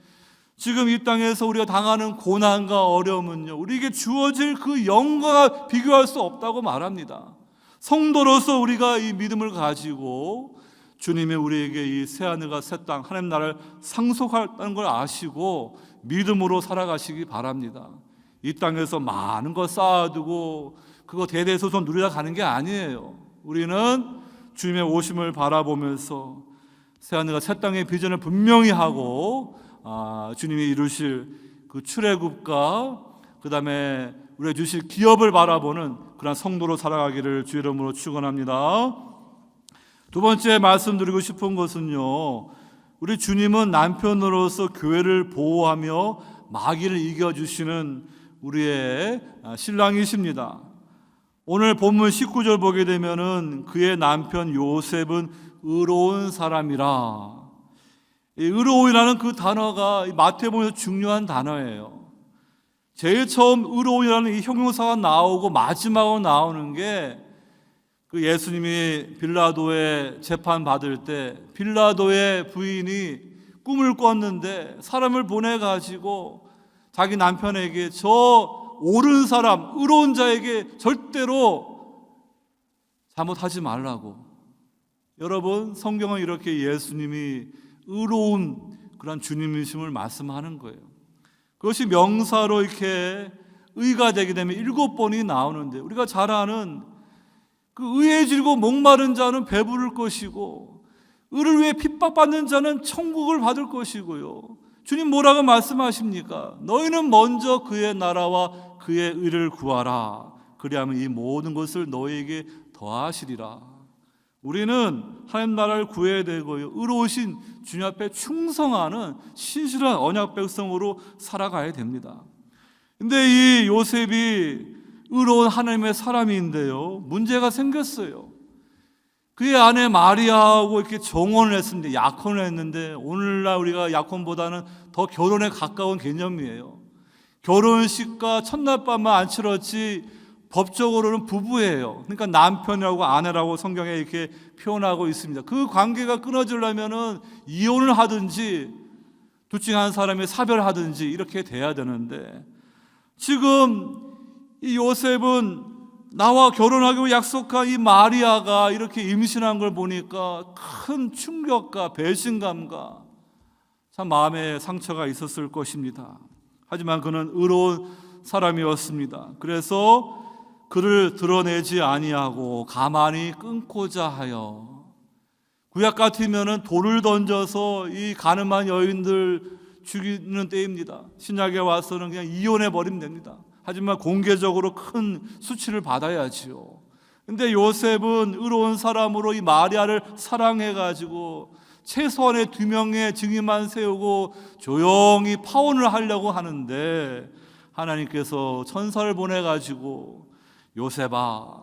지금 이 땅에서 우리가 당하는 고난과 어려움은요, 우리에게 주어질 그 영광과 비교할 수 없다고 말합니다. 성도로서 우리가 이 믿음을 가지고 주님이 우리에게 이 새하늘과 새 땅 하나님 나라를 상속한다는 걸 아시고 믿음으로 살아가시기 바랍니다. 이 땅에서 많은 거 쌓아두고 그거 대대손손 누리다 가는 게 아니에요. 우리는 주님의 오심을 바라보면서 새하늘과 새 땅의 비전을 분명히 하고 주님이 이루실 그 출애굽과 그 다음에 우리가 주실 기업을 바라보는 그런 성도로 살아가기를 주의 이름으로 축원합니다. 두 번째 말씀드리고 싶은 것은요, 우리 주님은 남편으로서 교회를 보호하며 마귀를 이겨주시는 우리의 신랑이십니다. 오늘 본문 19절 보게 되면은 그의 남편 요셉은 의로운 사람이라. 이 의로운이라는 그 단어가 마태복음에서 중요한 단어예요. 제일 처음 의로운이라는 이 형용사가 나오고 마지막으로 나오는 게 그 예수님이 빌라도의 재판 받을 때 빌라도의 부인이 꿈을 꿨는데 사람을 보내가지고 자기 남편에게 저 옳은 사람, 의로운 자에게 절대로 잘못하지 말라고. 여러분, 성경은 이렇게 예수님이 의로운 그런 주님이심을 말씀하는 거예요. 그것이 명사로 이렇게 의가 되게 되면 7번이 나오는데 우리가 잘 아는 그 의에 질고 목마른 자는 배부를 것이고 의를 위해 핍박받는 자는 천국을 받을 것이고요. 주님 뭐라고 말씀하십니까? 너희는 먼저 그의 나라와 그의 의를 구하라. 그리하면 이 모든 것을 너희에게 더하시리라. 우리는 하나님 나라를 구해야 되고요, 의로우신 주님 앞에 충성하는 신실한 언약 백성으로 살아가야 됩니다. 근데 이 요셉이 의로운 하나님의 사람인데요, 문제가 생겼어요. 그의 아내 마리아하고 이렇게 정혼을 했는데, 약혼을 했는데, 오늘날 우리가 약혼보다는 더 결혼에 가까운 개념이에요. 결혼식과 첫날 밤만 안 치렀지 법적으로는 부부예요. 그러니까 남편이라고 아내라고 성경에 이렇게 표현하고 있습니다. 그 관계가 끊어지려면은 이혼을 하든지 둘 중 한 사람이 사별하든지 이렇게 돼야 되는데, 지금 이 요셉은 나와 결혼하기로 약속한 이 마리아가 이렇게 임신한 걸 보니까 큰 충격과 배신감과 참 마음의 상처가 있었을 것입니다. 하지만 그는 의로운 사람이었습니다. 그래서 그를 드러내지 아니하고 가만히 끊고자 하여, 구약 같으면은 돌을 던져서 이 가늠한 여인들 죽이는 때입니다. 신약에 와서는 그냥 이혼해 버리면 됩니다. 하지만 공개적으로 큰 수치를 받아야지요. 근데 요셉은 의로운 사람으로 이 마리아를 사랑해가지고 최소한의 2명의 증인만 세우고 조용히 파혼을 하려고 하는데, 하나님께서 천사를 보내가지고 요셉아,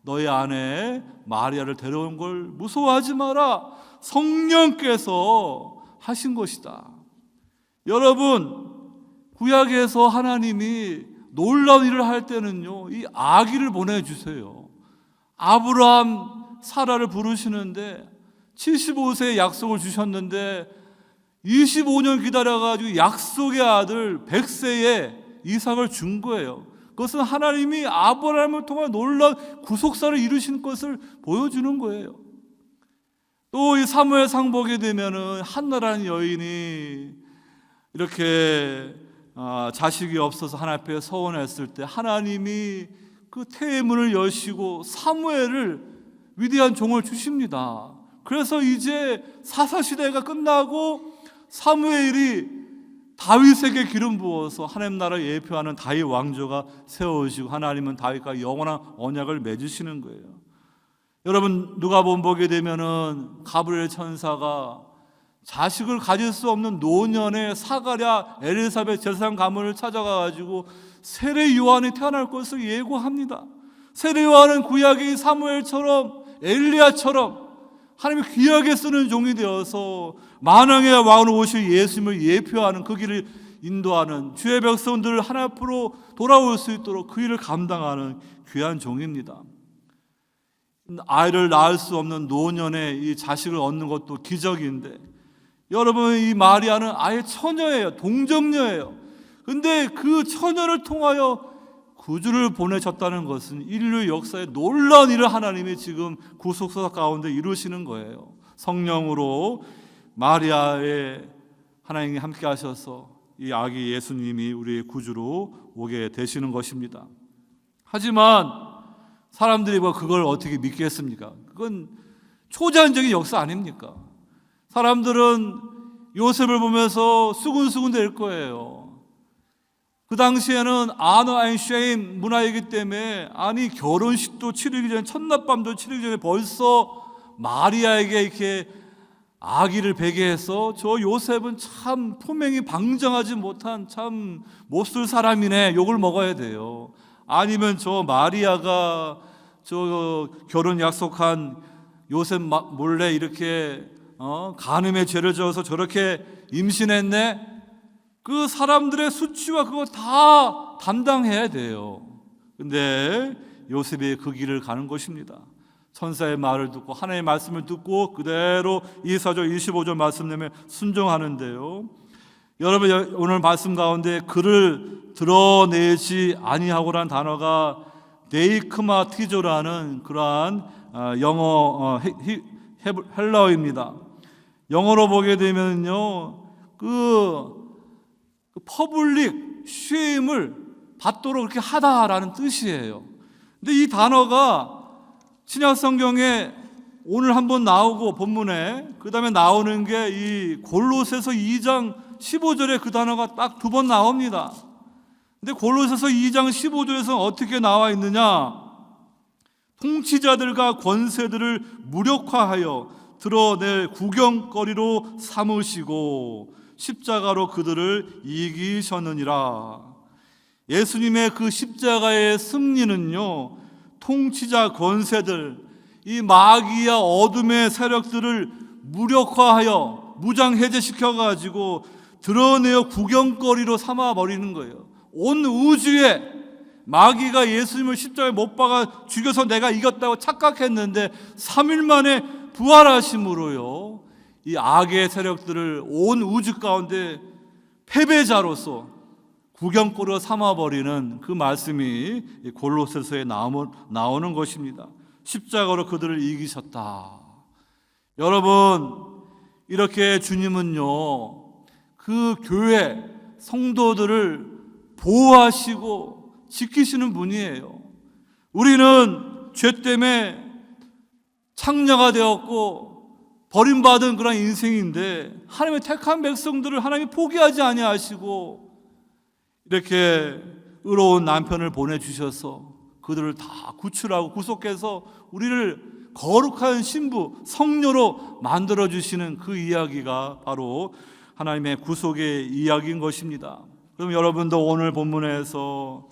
너희 아내 마리아를 데려온 걸 무서워하지 마라. 성령께서 하신 것이다. 여러분, 구약에서 하나님이 놀라운 일을 할 때는요, 이 아기를 보내주세요. 아브라함, 사라를 부르시는데 75세에 약속을 주셨는데 25년 기다려가지고 약속의 아들 100세에 이삭을 준 거예요. 그것은 하나님이 아브라함을 통한 놀라운 구속사를 이루신 것을 보여주는 거예요. 또 이 사무엘상 보게 되면은 한나라는 여인이 이렇게 자식이 없어서 하나님 앞에 서원했을 때 하나님이 그 태의 문을 여시고 사무엘을 위대한 종을 주십니다. 그래서 이제 사사시대가 끝나고 사무엘이 다윗에게 기름 부어서 하나님 나라를 예표하는 다윗 왕조가 세워지고 하나님은 다윗과 영원한 언약을 맺으시는 거예요. 여러분 누가복음 보게 되면은 가브리엘 천사가 자식을 가질 수 없는 노년의 사가랴 엘리사벳 제사장 가문을 찾아가 가지고 세례 요한이 태어날 것을 예고합니다. 세례 요한은 구약의 사무엘처럼 엘리야처럼 하나님이 귀하게 쓰는 종이 되어서 만왕의 왕으로 오실 예수님을 예표하는 그 길을 인도하는 주의 백성들을 하나님 앞으로 돌아올 수 있도록 그 일을 감당하는 귀한 종입니다. 아이를 낳을 수 없는 노년에 이 자식을 얻는 것도 기적인데 여러분 이 마리아는 아예 처녀예요. 동정녀예요. 근데 그 처녀를 통하여 구주를 보내셨다는 것은 인류 역사에 놀라운 일을 하나님이 지금 구속사 가운데 이루시는 거예요. 성령으로 마리아의 하나님이 함께 하셔서 이 아기 예수님이 우리의 구주로 오게 되시는 것입니다. 하지만 사람들이 그걸 어떻게 믿겠습니까? 그건 초자연적인 역사 아닙니까? 사람들은 요셉을 보면서 수군수군 될 거예요. 그 당시에는 아너 앤 쉐임 문화이기 때문에 아니 결혼식도 치르기 전에 첫날밤도 치르기 전에 벌써 마리아에게 이렇게 아기를 베게 해서 저 요셉은 참 품행이 방정하지 못한 참 몹쓸 사람이네 욕을 먹어야 돼요. 아니면 저 마리아가 저 결혼 약속한 요셉 몰래 이렇게 간음의 죄를 지어서 저렇게 임신했네. 그 사람들의 수치와 그거 다 담당해야 돼요. 근데 요셉이 그 길을 가는 것입니다. 천사의 말을 듣고 하나님의 말씀을 듣고 그대로 24절 25절 말씀 내면 순종하는데요. 여러분 오늘 말씀 가운데 그를 드러내지 아니하고라는 단어가 데이크마티조라는 그러한 영어 헬라어입니다. 영어로 보게 되면요, 그 퍼블릭 쉐임을 받도록 그렇게 하다라는 뜻이에요. 근데 이 단어가 신약 성경에 오늘 한번 나오고 본문에 그 다음에 나오는 게 이 골로새서 2장 15절에 그 단어가 딱 2번 나옵니다. 근데 골로새서 2장 15절에서 어떻게 나와 있느냐? 통치자들과 권세들을 무력화하여 드러낼 구경거리로 삼으시고 십자가로 그들을 이기셨느니라. 예수님의 그 십자가의 승리는요, 통치자 권세들, 이 마귀와 어둠의 세력들을 무력화하여 무장해제시켜가지고 드러내어 구경거리로 삼아버리는 거예요. 온 우주에 마귀가 예수님을 십자가에 못 박아 죽여서 내가 이겼다고 착각했는데 3일 만에 부활하심으로요, 이 악의 세력들을 온 우주 가운데 패배자로서 구경거리로 삼아버리는 그 말씀이 골로새서에 나오는 것입니다. 십자가로 그들을 이기셨다. 여러분 이렇게 주님은요 그 교회 성도들을 보호하시고 지키시는 분이에요. 우리는 죄 때문에 창녀가 되었고 버림받은 그런 인생인데 하나님의 택한 백성들을 하나님이 포기하지 아니하시고 이렇게 의로운 남편을 보내주셔서 그들을 다 구출하고 구속해서 우리를 거룩한 신부 성녀로 만들어주시는 그 이야기가 바로 하나님의 구속의 이야기인 것입니다. 그럼 여러분도 오늘 본문에서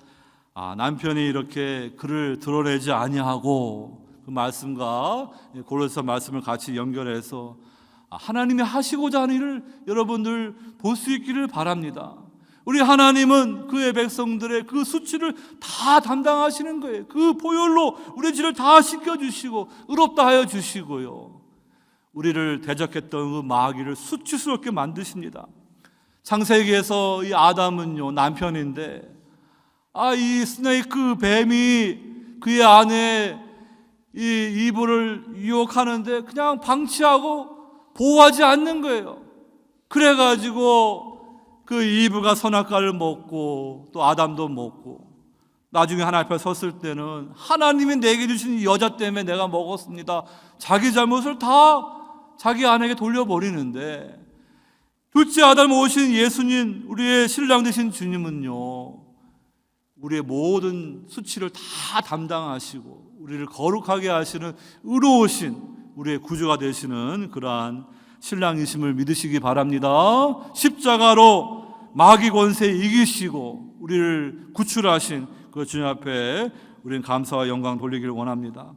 남편이 이렇게 그를 드러내지 아니하고 그 말씀과 골로새 말씀을 같이 연결해서 하나님이 하시고자 하는 일을 여러분들 볼 수 있기를 바랍니다. 우리 하나님은 그의 백성들의 그 수치를 다 담당하시는 거예요. 그 보혈로 우리의 죄를 다 씻겨주시고 의롭다 하여 주시고요, 우리를 대적했던 그 마귀를 수치스럽게 만드십니다. 창세기에서 이 아담은요 남편인데 이 스네이크 뱀이 그의 아내 이 이브를 유혹하는데 그냥 방치하고 보호하지 않는 거예요. 그래가지고 그 이브가 선악과를 먹고 또 아담도 먹고 나중에 하나님 앞에 섰을 때는 하나님이 내게 주신 이 여자 때문에 내가 먹었습니다. 자기 잘못을 다 자기 아내에게 돌려버리는데, 둘째 아담 오신 예수님, 우리의 신랑 되신 주님은요, 우리의 모든 수치를 다 담당하시고 우리를 거룩하게 하시는 의로우신 우리의 구주가 되시는 그러한 신랑이심을 믿으시기 바랍니다. 십자가로 마귀 권세 이기시고 우리를 구출하신 그 주님 앞에 우리는 감사와 영광 돌리기를 원합니다.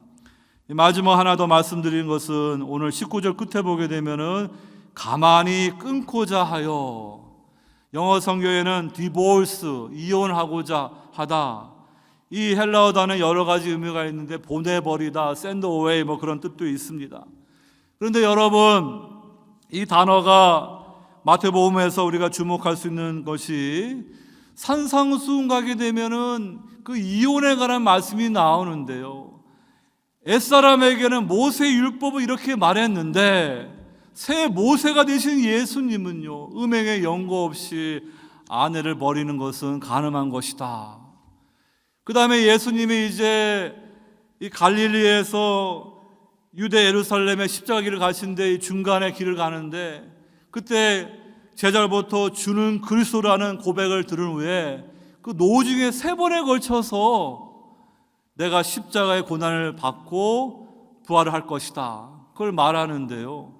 마지막 하나 더 말씀드린 것은 오늘 19절 끝에 보게 되면은 가만히 끊고자 하여, 영어 성경에는 divorce, 이혼하고자 하다, 이 헬라어 단어에 여러 가지 의미가 있는데 보내버리다, send away 뭐 그런 뜻도 있습니다. 그런데 여러분, 이 단어가 마태복음에서 우리가 주목할 수 있는 것이 산상수훈 가게 되면은 그 이혼에 관한 말씀이 나오는데요, 옛사람에게는 모세 율법을 이렇게 말했는데 새 모세가 되신 예수님은요, 음행에 연고 없이 아내를 버리는 것은 가늠한 것이다. 그 다음에 예수님이 이제 이 갈릴리에서 유대 예루살렘의 십자가 길을 가신데 이 중간에 길을 가는데, 그때 제자로부터 주는 그리스도라는 고백을 들은 후에 그 노중에 3번에 걸쳐서 내가 십자가의 고난을 받고 부활을 할 것이다, 그걸 말하는데요,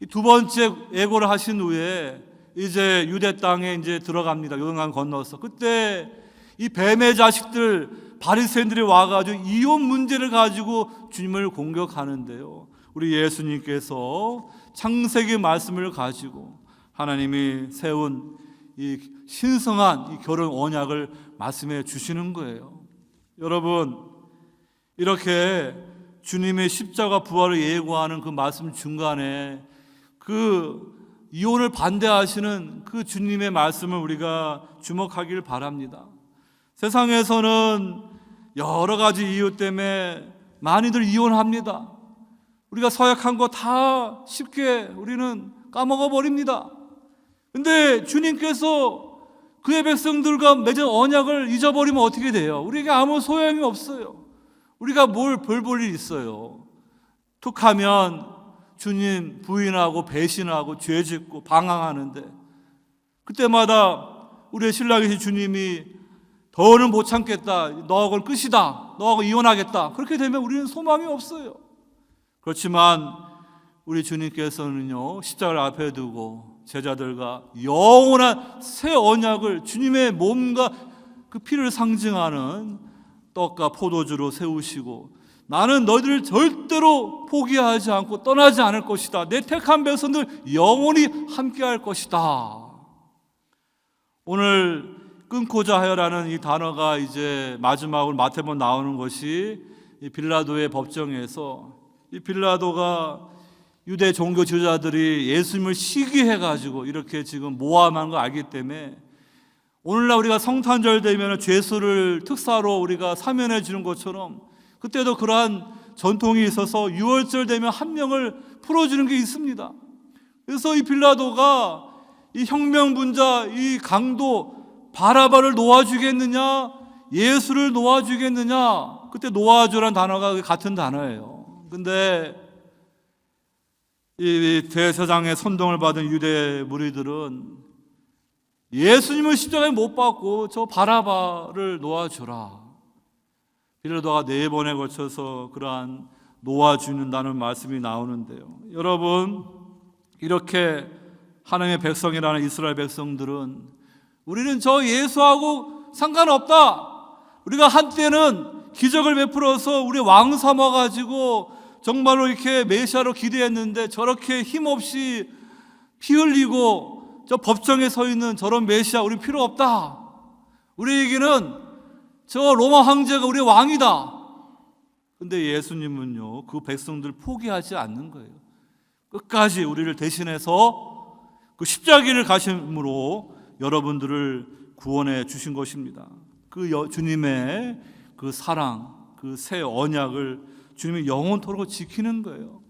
이 두 번째 예고를 하신 후에 이제 유대 땅에 이제 들어갑니다. 요단강 건너서. 그때 이 뱀의 자식들 바리새인들이 와가지고 이혼 문제를 가지고 주님을 공격하는데요, 우리 예수님께서 창세기 말씀을 가지고 하나님이 세운 이 신성한 이 결혼 언약을 말씀해 주시는 거예요. 여러분, 이렇게 주님의 십자가 부활을 예고하는 그 말씀 중간에 그 이혼을 반대하시는 그 주님의 말씀을 우리가 주목하길 바랍니다. 세상에서는 여러 가지 이유 때문에 많이들 이혼합니다. 우리가 서약한 거 다 쉽게 우리는 까먹어 버립니다. 근데 주님께서 그의 백성들과 맺은 언약을 잊어버리면 어떻게 돼요? 우리에게 아무 소용이 없어요. 우리가 뭘 별 볼 일 있어요? 툭하면 주님 부인하고 배신하고 죄짓고 방황하는데, 그때마다 우리의 신랑이신 주님이 더는 못 참겠다, 너하고는 끝이다, 너하고 이혼하겠다, 그렇게 되면 우리는 소망이 없어요. 그렇지만 우리 주님께서는요, 십자가를 앞에 두고 제자들과 영원한 새 언약을, 주님의 몸과 그 피를 상징하는 떡과 포도주로 세우시고, 나는 너희들을 절대로 포기하지 않고 떠나지 않을 것이다, 내 택한 백성들 영원히 함께할 것이다. 오늘 끊고자 하여라는 이 단어가 이제 마지막으로 마태복음 나오는 것이 이 빌라도의 법정에서, 이 빌라도가 유대 종교 지도자들이 예수님을 시기해가지고 이렇게 지금 모함한 걸 알기 때문에, 오늘날 우리가 성탄절 되면 죄수를 특사로 우리가 사면해 주는 것처럼 그때도 그러한 전통이 있어서 6월절 되면 한 명을 풀어주는 게 있습니다. 그래서 이 빌라도가 이 혁명분자, 이 강도 바라바를 놓아주겠느냐, 예수를 놓아주겠느냐, 그때 놓아주라는 단어가 같은 단어예요. 근데 이 대제사장의 선동을 받은 유대 무리들은 예수님을 십자가에 못 박고 저 바라바를 놓아주라, 빌라도가 4번에 걸쳐서 그러한 놓아주는다는 말씀이 나오는데요, 여러분, 이렇게 하나님의 백성이라는 이스라엘 백성들은 우리는 저 예수하고 상관없다, 우리가 한때는 기적을 베풀어서 우리 왕 삼아가지고 정말로 이렇게 메시아로 기대했는데 저렇게 힘없이 피 흘리고 저 법정에 서 있는 저런 메시아 우리 필요 없다, 우리에게는 저 로마 황제가 우리의 왕이다. 근데 예수님은요, 그 백성들 포기하지 않는 거예요. 끝까지 우리를 대신해서 그 십자가를 가심으로 여러분들을 구원해 주신 것입니다. 그 주님의 그 사랑, 그 새 언약을 주님이 영원토록 지키는 거예요.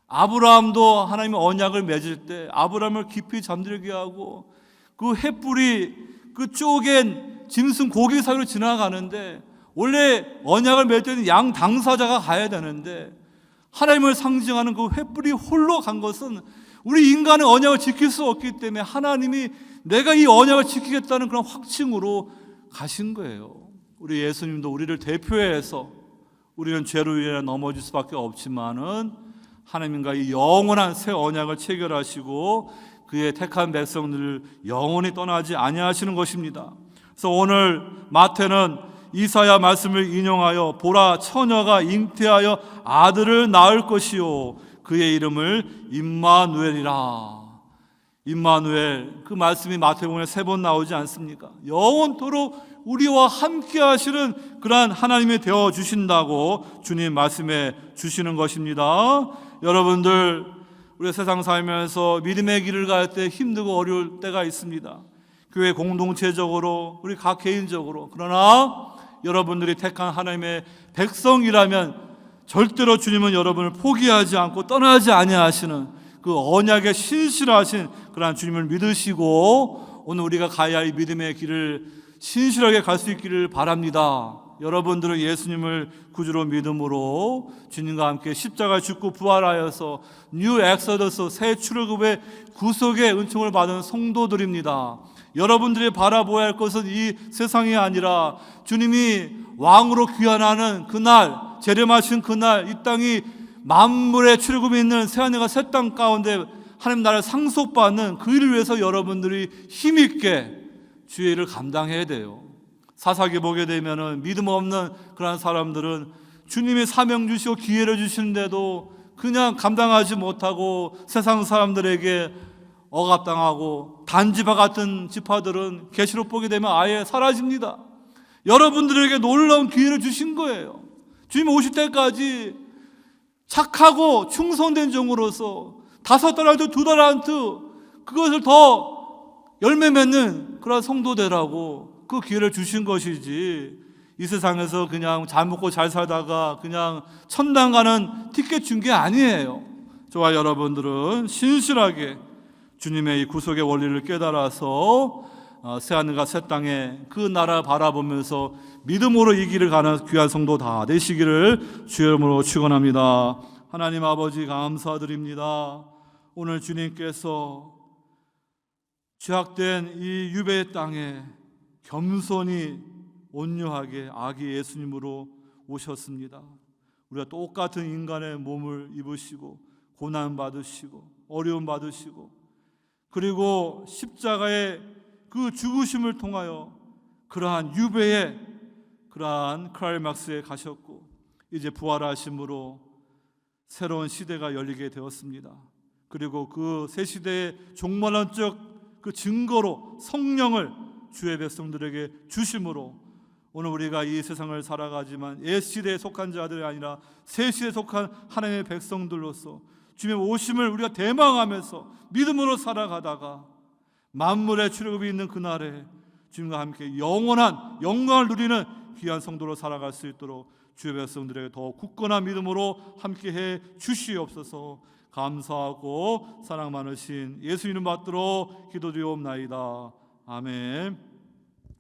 아브라함도 하나님의 언약을 맺을 때 아브라함을 깊이 잠들게 하고 그 횃불이 그 쪼갠 짐승 고기 사이로 지나가는데 원래 언약을 맺을 양 당사자가 가야 되는데 하나님을 상징하는 그 횃불이 홀로 간 것은 우리 인간의 언약을 지킬 수 없기 때문에 하나님이 내가 이 언약을 지키겠다는 그런 확증으로 가신 거예요. 우리 예수님도 우리를 대표해서 우리는 죄로 인해 넘어질 수밖에 없지만은 하나님과 이 영원한 새 언약을 체결하시고 그의 택한 백성들을 영원히 떠나지 아니하시는 것입니다. 그래서 오늘 마태는 이사야 말씀을 인용하여 보라 처녀가 잉태하여 아들을 낳을 것이요 그의 이름을 임마누엘이라. 임마누엘, 그 말씀이 마태복음에 3번 나오지 않습니까? 영원토록 우리와 함께 하시는 그러한 하나님이 되어 주신다고 주님 말씀해 주시는 것입니다. 여러분들, 우리 세상 살면서 믿음의 길을 갈 때 힘들고 어려울 때가 있습니다. 교회 공동체적으로, 우리 각 개인적으로. 그러나 여러분들이 택한 하나님의 백성이라면 절대로 주님은 여러분을 포기하지 않고 떠나지 아니하시는 그 언약에 신실하신 그러한 주님을 믿으시고 오늘 우리가 가야 할 믿음의 길을 신실하게 갈 수 있기를 바랍니다. 여러분들은 예수님을 구주로 믿음으로 주님과 함께 십자가에 죽고 부활하여서 뉴 엑소더스 새 출애굽의 구속의 은총을 받은 성도들입니다. 여러분들이 바라보아야 할 것은 이 세상이 아니라 주님이 왕으로 귀환하는 그날, 재림하신 그날, 이 땅이 만물의 출애굽이 있는 새하늘과 새 땅 가운데 하나님 나라를 상속받는 그 일을 위해서 여러분들이 힘있게 주의 일을 감당해야 돼요. 사사기 보게 되면은 믿음 없는 그런 사람들은 주님이 사명 주시고 기회를 주시는데도 그냥 감당하지 못하고 세상 사람들에게 억압당하고 단지파 같은 지파들은 계시록 보게 되면 아예 사라집니다. 여러분들에게 놀라운 기회를 주신 거예요. 주님 오실 때까지 착하고 충성된 종으로서 5달란트, 2달란트 그것을 더 열매 맺는 그런 성도 되라고 그 기회를 주신 것이지, 이 세상에서 그냥 잘 먹고 잘 살다가 그냥 천당 가는 티켓 준 게 아니에요. 저와 여러분들은 신실하게 주님의 이 구속의 원리를 깨달아서 새하늘과 새 땅에 그 나라 바라보면서 믿음으로 이 길을 가는 귀한 성도 다 되시기를 주의 이름으로 축원합니다. 하나님 아버지 감사드립니다. 오늘 주님께서 죄악된 이 유배의 땅에 겸손히 온유하게 아기 예수님으로 오셨습니다. 우리가 똑같은 인간의 몸을 입으시고 고난 받으시고 어려움 받으시고 그리고 십자가의 그 죽으심을 통하여 그러한 유배의 그러한 클라이막스에 가셨고 이제 부활하심으로 새로운 시대가 열리게 되었습니다. 그리고 그 새 시대의 종말론적 그 증거로 성령을 주의 백성들에게 주심으로 오늘 우리가 이 세상을 살아가지만 옛 시대에 속한 자들이 아니라 새 시대에 속한 하나님의 백성들로서 주님의 오심을 우리가 대망하면서 믿음으로 살아가다가 만물의 출애굽이 있는 그날에 주님과 함께 영원한 영광을 누리는 귀한 성도로 살아갈 수 있도록 주의 백성들에게 더 굳건한 믿음으로 함께해 주시옵소서. 감사하고 사랑 많으신 예수 이름 받들어 기도드리옵나이다. 아멘.